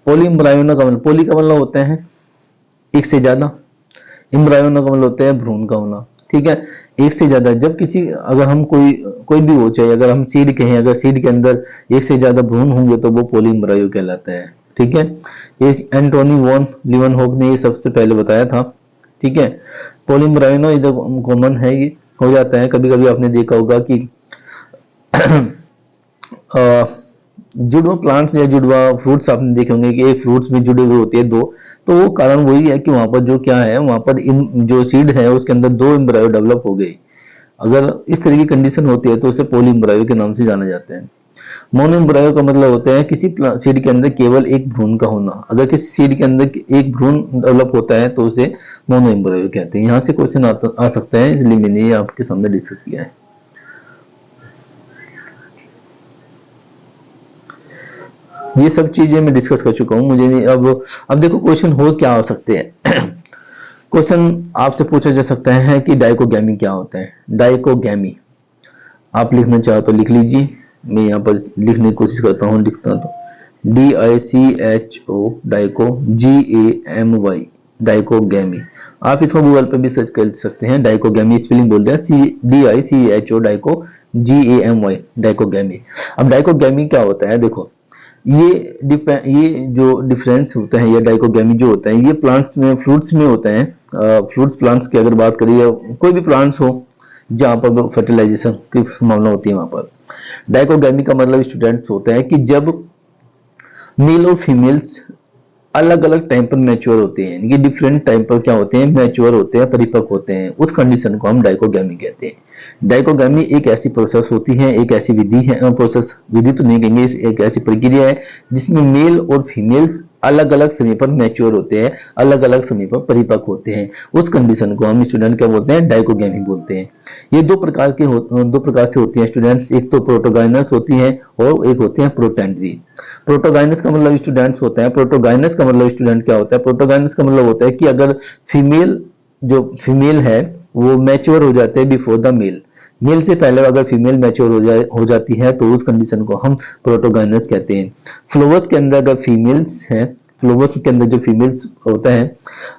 S1: पॉलीइम्ब्रायोनो का मतलब, पॉली का मतलब होता है एक से ज्यादा, इम्ब्रायोनो का मतलब होता है भ्रूण का होना, ठीक है, एक से ज्यादा। जब किसी, अगर हम कोई भी हो, चाहे अगर हम सीड कहें, अगर सीड के अंदर एक से ज्यादा भ्रूण होंगे तो वो पॉलीइम्ब्रायो कहलाता है, ठीक है। ये एंटोनी वॉन लीवनहोक ने ये सबसे पहले बताया था, ठीक है। पॉलीइम्ब्रायोनो इधर कॉमन है, ये हो जाता है। कभी कभी आपने देखा होगा कि जुड़वा प्लांट्स या जुड़वा फ्रूट्स आपने देखे होंगे कि एक फ्रूट्स में जुड़े हुए होते हैं दो, तो वो कारण वही है कि वहां पर जो क्या है, वहां पर इन जो सीड है उसके अंदर दो एम्ब्रायो डेवलप हो गए। अगर इस तरह की कंडीशन होती है तो उसे पॉली एम्ब्रायो के नाम से जाना जाता है। मोनो एम्ब्रायो का मतलब होता है किसी सीड के अंदर केवल एक भ्रूण का होना। अगर किसी सीड के अंदर एक भ्रूण डेवलप होता है तो उसे मोनो एम्ब्रायो कहते हैं। यहाँ से क्वेश्चन आ सकता है, इसलिए मैंने ये आपके सामने डिस्कस किया है। ये सब चीजें मैं डिस्कस कर चुका हूं, मुझे नहीं अब देखो क्वेश्चन हो क्या हो सकते हैं। क्वेश्चन आपसे पूछा जा सकता है कि डाइकोगैमी क्या होता है। डाइकोगैमी आप लिखना चाहो तो लिख लीजिए, मैं यहाँ पर लिखने की कोशिश करता हूँ, लिखता हूँ तो DICHO डाइको GAMY डाइकोगैमी। आप इसको गूगल पे भी सर्च कर सकते हैं, डाइकोगैमी स्पेलिंग बोल दिया DICHO डाइको GAMY डाइकोगैमी। अब डाइकोगैमी क्या होता है, देखो ये जो डिफरेंस होता है, या डाइकोगैमी जो होता है, ये प्लांट्स में, फ्रूट्स में होता है। फ्रूट्स प्लांट्स की अगर बात करिए, कोई भी प्लांट्स हो जहां पर फर्टिलाइजेशन की संभावना होती है, वहां पर डाइकोगैमी का मतलब स्टूडेंट्स होता है कि जब मेल और फीमेल्स अलग अलग टाइम पर मैच्योर होते हैं, ये डिफरेंट टाइम पर क्या होते हैं, मैच्योर होते हैं, परिपक्व होते हैं, उस कंडीशन को हम डाइकोगैमी कहते हैं। डाइकोगैमी एक ऐसी प्रोसेस होती है, एक ऐसी विधि है, प्रोसेस विधि तो नहीं कहेंगे, एक ऐसी प्रक्रिया है जिसमें मेल और फीमेल्स अलग अलग समय पर मैच्योर होते हैं, अलग अलग समय पर परिपक्व होते हैं। उस कंडीशन को हम स्टूडेंट क्या बोलते हैं, डाइकोगैमी बोलते हैं। ये दो प्रकार से होती हैं स्टूडेंट्स, एक तो प्रोटोगाइनस होती है और एक होते हैं प्रोटेंडरी। प्रोटोगाइनस का मतलब स्टूडेंट्स होता है, प्रोटोगाइनस का मतलब स्टूडेंट क्या होता है, प्रोटोगाइनस का मतलब होता है कि अगर फीमेल है वो मैच्योर हो जाते हैं बिफोर द मेल, मेल से पहले अगर फीमेल मैच्योर हो जाती है तो उस कंडीशन को हम प्रोटोगाइनस कहते हैं। फ्लोवर्स के अंदर अगर फीमेल्स हैं, फ्लोवर्स के अंदर जो फीमेल्स होता है,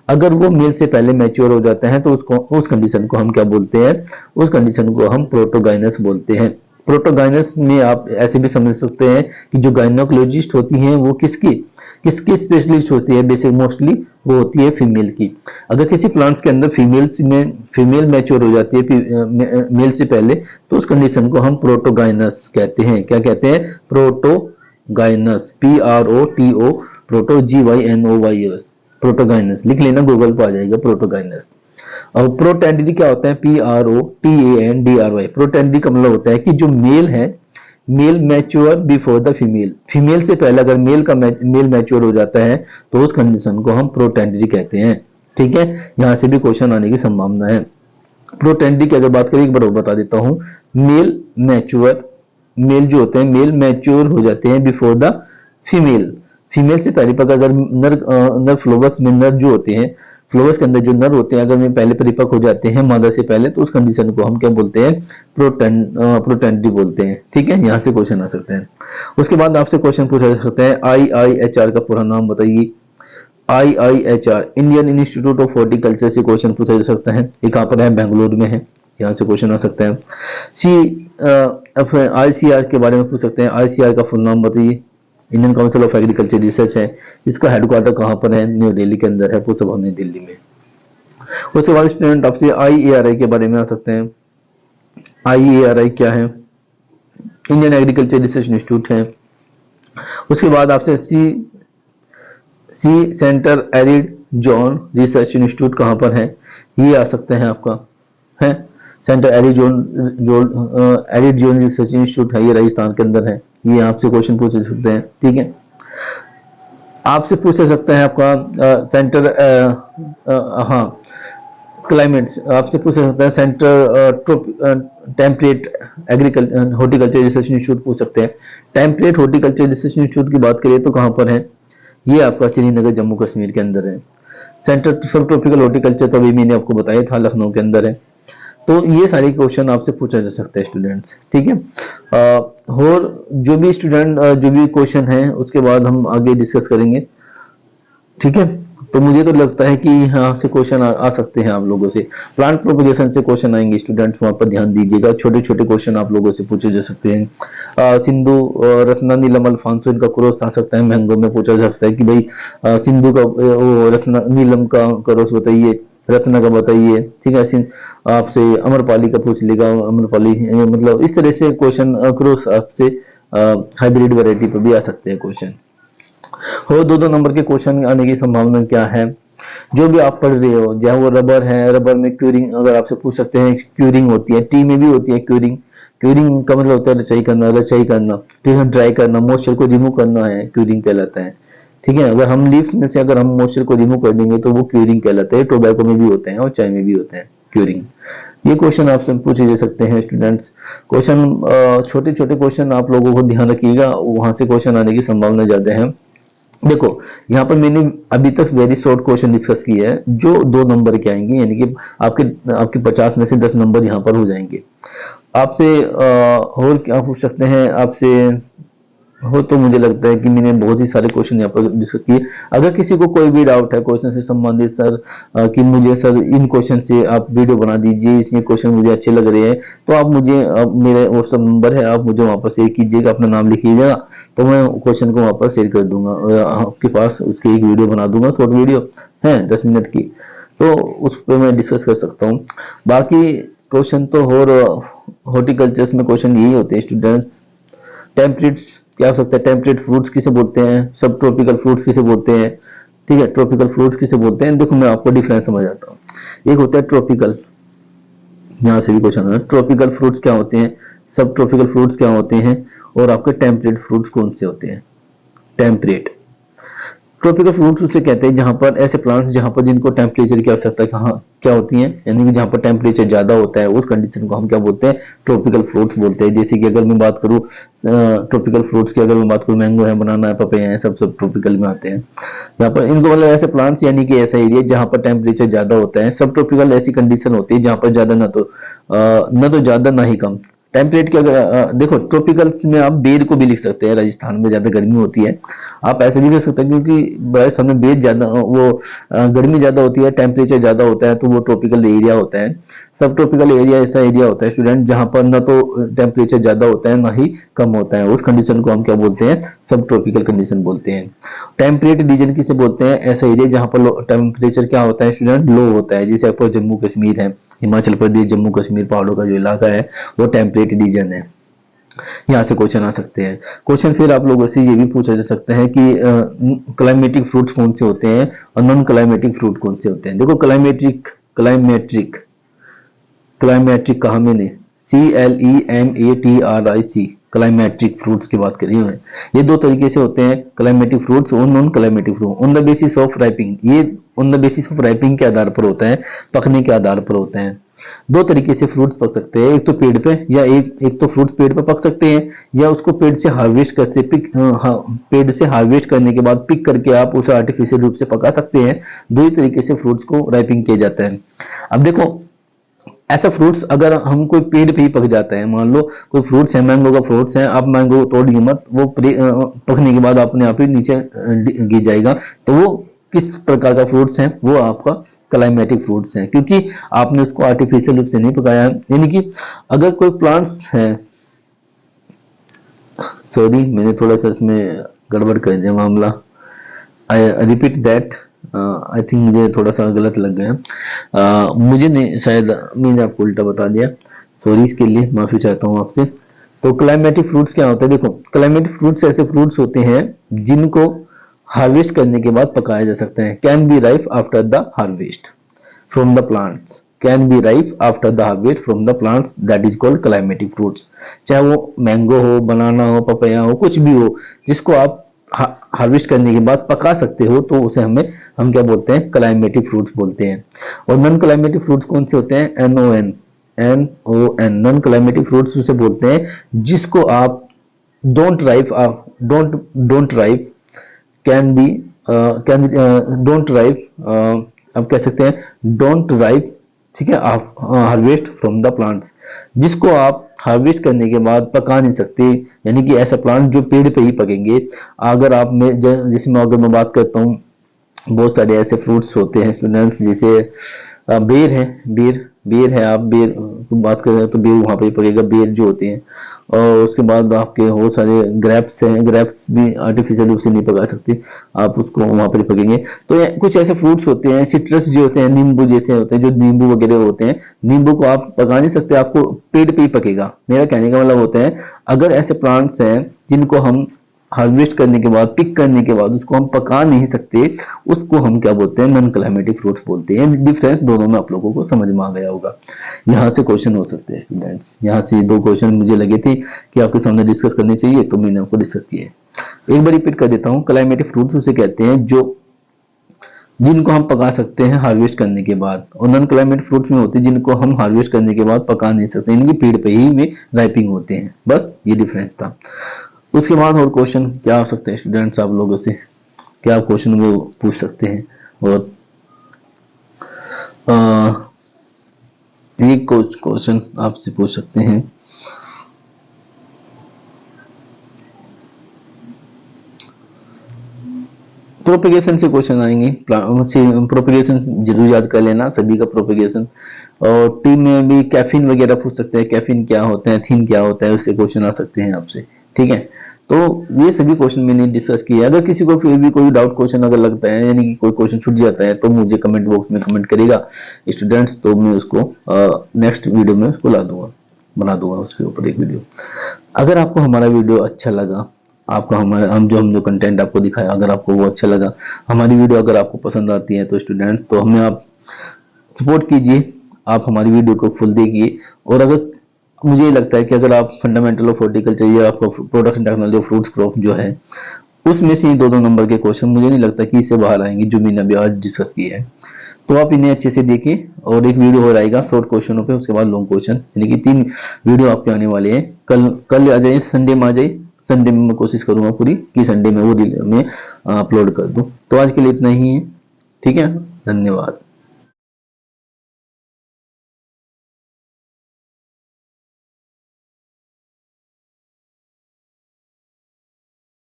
S1: अगर वो मेल से पहले मैच्योर हो जाते हैं तो उस कंडीशन को हम क्या बोलते हैं, उस कंडीशन को हम प्रोटोगाइनस बोलते हैं। प्रोटोगाइनस में आप ऐसे भी समझ सकते हैं कि जो गायनोकोलॉजिस्ट होती हैं वो किसकी स्पेशलिस्ट होती है, बेसिक मोस्टली वो होती है फीमेल की। अगर किसी प्लांट्स के अंदर फीमेल मैच्योर हो जाती है मेल से पहले तो उस कंडीशन को हम प्रोटोगाइनस कहते हैं। क्या कहते हैं, protogynous, PROTO proto GYNOYS, protogynous लिख लेना, गूगल पर आ जाएगा प्रोटोगाइनस। और प्रोटेंडरी क्या होता है, PROTANDRY। प्रोटेंडरी का मतलब होता है कि जो मेल है, male mature before the female, female से पहले अगर मेल मैच्योर हो जाता है तो उस कंडीशन को हम प्रोटेंडरी कहते हैं, ठीक है। यहां से भी क्वेश्चन आने की संभावना है। प्रोटेंडरी की अगर बात करें, एक बार और बता देता हूं, मेल जो होते हैं, मेल मैच्योर हो जाते हैं बिफोर द फीमेल, फीमेल से परिपक्व अगर नर फ्लोवर्स में नर जो होते हैं, फ्लोवर्स के अंदर जो नर होते हैं अगर वे पहले परिपक्व हो जाते हैं मादा से पहले तो उस कंडीशन को हम क्या बोलते हैं, प्रोटेंडरी बोलते हैं, ठीक है। यहां से क्वेश्चन आ सकते हैं। उसके बाद आपसे क्वेश्चन पूछा जा सकता है, IIHR का पूरा नाम बताइए। IIHR Indian institute of horticulture से क्वेश्चन पूछा जा सकता है। ये कहां पर है, बेंगलुरु में है, यहाँ से क्वेश्चन आ सकता है। ICR के बारे में पूछ सकते हैं, ICR का फुल नाम बताइए। Indian council of agriculture research है, इसका हेडक्वार्टर कहाँ पर है, न्यू दिल्ली के अंदर है, पुरसभा नई दिल्ली में। उसके बाद स्टूडेंट आपसे IARI के बारे में आ सकते हैं। IARI क्या है, इंडियन एग्रीकल्चर रिसर्च इंस्टीट्यूट है। उसके बाद आपसे C centre arid zone research institute कहाँ पर है, ये आ सकते हैं आपका, है centre arid zone research institute है, ये राजस्थान के अंदर है। ये आपसे क्वेश्चन पूछ सकते हैं, ठीक है। आपसे पूछ सकते हैं आपका सेंटर, हाँ क्लाइमेट्स आपसे पूछ सकते हैं, central temperate agriculture horticulture research institute पूछ सकते हैं। टेम्परेट हॉर्टिकल्चर रिसर्च इंस्टीट्यूट की बात करें तो कहाँ पर है, ये आपका श्रीनगर जम्मू कश्मीर के अंदर है। सेंटर सब ट्रॉपिकल हॉर्टिकल्चर तो अभी मैंने आपको बताया था, लखनऊ के अंदर है। तो ये सारे क्वेश्चन आपसे पूछा जा सकता है स्टूडेंट्स, ठीक है। और जो भी स्टूडेंट जो भी क्वेश्चन है उसके बाद हम आगे डिस्कस करेंगे, ठीक है। तो मुझे तो लगता है कि यहाँ से क्वेश्चन आ सकते हैं आप लोगों से। प्लांट प्रोपगेशन से क्वेश्चन आएंगे स्टूडेंट्स, वहां पर ध्यान दीजिएगा। छोटे छोटे क्वेश्चन आप लोगों से पूछे जा सकते हैं। सिंधु रत्ना नीलम अल्फांसो इनका क्रॉस आ सकता है, मैंगो में पूछा जा सकता है कि भाई सिंधु का रत्ना नीलम का क्रॉस बताइए, रत्ना का बताइए, ठीक है। आपसे अमरपाली का पूछ लेगा, अमरपाली मतलब इस तरह से क्वेश्चन क्रॉस आपसे हाइब्रिड वैरायटी पर भी आ सकते हैं क्वेश्चन। और दो नंबर के क्वेश्चन आने की संभावना क्या है, जो भी आप पढ़ रहे हो, चाहे वो रबर है, रबर में क्यूरिंग अगर आपसे पूछ सकते हैं, क्यूरिंग होती है, टी में भी होती है क्यूरिंग। क्यूरिंग का मतलब होता है रचाई करना, रचाई करना, ठीक है, ड्राई करना, मॉइस्चर को रिमूव करना है, क्यूरिंग कहलाता है, ठीक है। अगर हम लीव्स में से अगर हम मॉइस्चर को रिमूव कर देंगे तो वो क्यूरिंग कहलाता है। टोबैको में भी होते हैं और चाय में भी होते हैं क्यूरिंग। ये क्वेश्चन आपसे पूछे जा सकते हैं स्टूडेंट्स। क्वेश्चन छोटे छोटे क्वेश्चन आप लोगों को ध्यान रखिएगा, वहां से क्वेश्चन आने की संभावना ज्यादा है। देखो यहाँ पर मैंने अभी तक वेरी शॉर्ट क्वेश्चन डिस्कस किए हैं जो 2 नंबर के आएंगे, यानी कि आपके 50 में से 10 नंबर यहाँ पर हो जाएंगे। आपसे और क्या पूछ सकते हैं आपसे हो, तो मुझे लगता है कि मैंने बहुत ही सारे क्वेश्चन यहाँ पर डिस्कस किए। अगर किसी को कोई भी डाउट है क्वेश्चन से संबंधित, सर कि मुझे सर इन क्वेश्चन से आप वीडियो बना दीजिए, इसलिए क्वेश्चन मुझे अच्छे लग रहे हैं, तो आप मुझे मेरे व्हाट्सएप नंबर है, आप मुझे वहाँ पर शेयर कीजिएगा, अपना नाम लिखिएगा, तो मैं क्वेश्चन को वहाँ पर शेयर कर दूंगा आपके पास, उसकी एक वीडियो बना दूंगा, शॉर्ट वीडियो है 10 मिनट की, तो उस पर मैं डिस्कस कर सकता हूँ। बाकी क्वेश्चन तो और हॉर्टिकल्चर्स में क्वेश्चन यही होते हैं स्टूडेंट्स। टेम्परेट्स क्या हो सकता है, टेम्परेट फ्रूट्स किसे बोलते हैं, सब ट्रॉपिकल फ्रूट्स किसे बोलते हैं, ठीक है, ट्रॉपिकल फ्रूट्स किसे बोलते हैं। देखो मैं आपको डिफरेंस समझ आता हूँ। एक होता है ट्रॉपिकल, यहाँ से भी क्वेश्चन है, ट्रॉपिकल फ्रूट्स क्या होते हैं, सब ट्रॉपिकल फ्रूट्स क्या होते हैं, और आपके टेम्परेट फ्रूट्स कौन से होते हैं। टेम्परेट ट्रॉपिकल फ्रूट्स उसे कहते हैं जहां पर ऐसे प्लांट्स जहां पर जिनको टेम्परेचर की आवश्यकता कहाँ क्या होती है, यानी कि जहां पर टेम्परेचर ज्यादा होता है उस कंडीशन को हम क्या बोलते हैं, ट्रॉपिकल फ्रूट्स बोलते हैं। जैसे कि अगर मैं बात करूं ट्रॉपिकल फ्रूट्स की, अगर मैं बात करूं मैंगो है, बनाना है, पपैया है, सब ट्रॉपिकल में आते हैं। यहाँ पर इनको मतलब ऐसे प्लांट्स यानी कि ऐसा एरिया जहां पर टेम्परेचर ज्यादा होता है। सब ट्रॉपिकल ऐसी कंडीशन होती है जहां पर ज्यादा ना तो ज्यादा ना ही कम। टेम्परेट की अगर देखो ट्रॉपिकल्स में आप बेर को भी लिख सकते हैं, राजस्थान में ज्यादा गर्मी होती है, आप ऐसे भी कर सकते हैं, क्योंकि राजस्थान में बेर ज्यादा गर्मी ज्यादा होती है, टेम्परेचर ज्यादा होता है, तो वो ट्रॉपिकल एरिया होता है। सब ट्रॉपिकल एरिया ऐसा एरिया होता है स्टूडेंट जहां पर ना तो टेम्परेचर ज्यादा होता है ना ही कम होता है, उस कंडीशन को हम क्या बोलते हैं, सब ट्रॉपिकल कंडीशन बोलते हैं। टेम्परेट रीजन किसे बोलते हैं, ऐसा एरिया जहां पर टेम्परेचर क्या होता है स्टूडेंट, लो होता है। जैसे आपको जम्मू कश्मीर है, हिमाचल प्रदेश, जम्मू कश्मीर पहाड़ों का जो इलाका है वो टेम्परेट रीजन है। यहाँ से क्वेश्चन आ सकते हैं। क्वेश्चन फिर आप लोगों से ये भी पूछा जा सकता है कि क्लाइमेटिक फ्रूट्स कौन से होते हैं और नॉन क्लाइमेटिक फ्रूट कौन से होते हैं। देखो क्लाइमेट्रिक कहा मैंने, CLEMATRIC, क्लाइमेट्रिक फ्रूट्स की बात करी है। ये 2 तरीके से होते हैं, क्लाइमेटिक फ्रूट्स और non climacteric fruit. On the basis of ripening, ये on the basis of ripening के आधार पर होता है, पकने के आधार पर होता है। 2 तरीके से फ्रूट्स पक सकते हैं, एक तो पेड़ पे, या एक तो फ्रूट्स पेड़ पे पक सकते हैं, या उसको पेड़ से हार्वेस्ट करके पेड़ से हार्वेस्ट करने के बाद पिक करके आप उसे आर्टिफिशियल रूप से पका सकते हैं। 2 ही तरीके से फ्रूट्स को राइपिंग किया जाता है। अब देखो ऐसा फ्रूट्स अगर हम कोई पेड़ पे ही पक जाता है, मान लो कोई फ्रूट्स है, मैंगो का फ्रूट्स है, आप मैंगो तोड़िए मत, वो पकने के बाद अपने आप ही नीचे गिर जाएगा, तो वो किस प्रकार का फ्रूट्स है, वो आपका क्लाइमेटिक फ्रूट्स हैं, क्योंकि आपने उसको आर्टिफिशियल रूप से नहीं पकाया। यानी कि अगर कोई प्लांट्स है, सॉरी मैंने थोड़ा सा इसमें गड़बड़ कर दिया मामला, I repeat that, I think मुझे थोड़ा सा गलत लग गया, मुझे नहीं, शायद मैंने आपको उल्टा बता दिया, सॉरी इसके लिए माफी चाहता हूँ आपसे। तो क्लाइमेटिक फ्रूट्स क्या होता है, देखो क्लाइमेटिक फ्रूट्स ऐसे फ्रूट्स होते हैं जिनको हार्वेस्ट करने के बाद पकाया जा सकता है। Can be ripe after the harvest from the plants, can be ripe after the harvest from the plants, that is called climatic fruits. चाहे वो मैंगो हो, बनाना हो, पपैया हो, कुछ भी हो, जिसको आप हार्वेस्ट करने के बाद पका सकते हो तो उसे हम क्या बोलते हैं, क्लाइमेटिक फ्रूट्स बोलते हैं। और नॉन क्लाइमेटिक फ्रूट्स कौन से होते हैं, NON नॉन क्लाइमेटिक फ्रूट्स उसे बोलते हैं जिसको आप don't ripe don't ripe can be can don't ripe आप कह सकते हैं डोंट राइप, ठीक है, आप हार्वेस्ट फ्रॉम द प्लांट्स, जिसको आप हार्वेस्ट करने के बाद पका नहीं सकते, यानी कि ऐसा प्लांट जो पेड़ पे ही पकेंगे। अगर आप में जिसमें अगर मैं बात करता हूँ, बहुत सारे ऐसे फ्रूट्स होते हैं स्टूडेंट्स, जैसे बेर है, बेर है, आप बेर की बात कर रहे हो तो बेर वहाँ पे ही पकेगा, बेर जो होते हैं। और उसके बाद आपके बहुत सारे ग्रेप्स हैं, ग्रेप्स भी आर्टिफिशियल रूप से नहीं पका सकते, आप उसको वहाँ पर पकेंगे। तो कुछ ऐसे फ्रूट्स होते हैं, सिट्रस जो होते हैं, नींबू जैसे होते हैं, जो नींबू वगैरह होते हैं, नींबू को आप पका नहीं सकते, आपको पेड़ पे ही पकेगा। मेरा कहने का मतलब होता है अगर ऐसे प्लांट्स हैं जिनको हम हार्वेस्ट करने के बाद, पिक करने के बाद उसको हम पका नहीं सकते, उसको हम क्या बोलते हैं, नॉन क्लाइमेटिक फ्रूट्स बोलते हैं। डिफरेंस दोनों में आप लोगों को समझ में आ गया होगा। यहाँ से क्वेश्चन हो सकते हैं स्टूडेंट्स, यहाँ से 2 क्वेश्चन मुझे लगे थे कि आपके सामने डिस्कस करने चाहिए, तो मैंने आपको डिस्कस किए। एक बार रिपीट कर देता हूँ, क्लाइमेटिक फ्रूट्स उसे कहते हैं जो जिनको हम पका सकते हैं हार्वेस्ट करने के बाद, और नॉन क्लाइमेट फ्रूट्स में होते हैं जिनको हम हार्वेस्ट करने के बाद पका नहीं सकते, इनकी पेड़ पे ही में राइपिंग होते हैं। बस ये डिफरेंस था। उसके बाद और क्वेश्चन क्या हो सकते हैं स्टूडेंट्स, आप लोगों से क्या क्वेश्चन वो पूछ सकते हैं। और एक क्वेश्चन आपसे पूछ सकते हैं, प्रोपेगेशन से क्वेश्चन आएंगे। प्रोपेगेशन जरूर याद कर लेना, सभी का प्रोपेगेशन। और टी में भी कैफीन वगैरह पूछ सकते हैं, कैफीन क्या होता है, थीन क्या होता है, उससे क्वेश्चन आ सकते हैं आपसे, ठीक है। तो ये सभी क्वेश्चन मैंने डिस्कस किया। अगर किसी को फिर भी कोई डाउट क्वेश्चन अगर लगता है, यानी कि कोई क्वेश्चन छूट जाता है, तो मुझे कमेंट बॉक्स में कमेंट करेगा स्टूडेंट्स, तो मैं उसको नेक्स्ट वीडियो में उसको बना दूंगा उसके ऊपर एक वीडियो। अगर आपको हमारा वीडियो अच्छा लगा, आपका हम जो कंटेंट आपको दिखाया, अगर आपको वो अच्छा लगा, हमारी वीडियो अगर आपको पसंद आती है, तो स्टूडेंट तो हमें आप सपोर्ट कीजिए, आप हमारी वीडियो को फुल देखिए। और अगर मुझे लगता है कि अगर आप फंडामेंटल ऑफ हॉर्टिकल्चर या आपको production technology of fruits crop जो है, उसमें से 2-2 नंबर के क्वेश्चन मुझे नहीं लगता कि इससे बाहर आएंगे जो मैंने अभी आज डिस्कस किया है। तो आप इन्हें अच्छे से देखें। और एक वीडियो हो जाएगा शॉर्ट क्वेश्चनों पे, उसके बाद लॉन्ग क्वेश्चन, यानी कि 3 वीडियो आपके आने वाले हैं। कल आ जाए, संडे में आ जाए, संडे में मैं कोशिश करूंगा पूरी कि संडे में वो मैं अपलोड कर दूं। तो आज के लिए इतना ही है, ठीक है, धन्यवाद।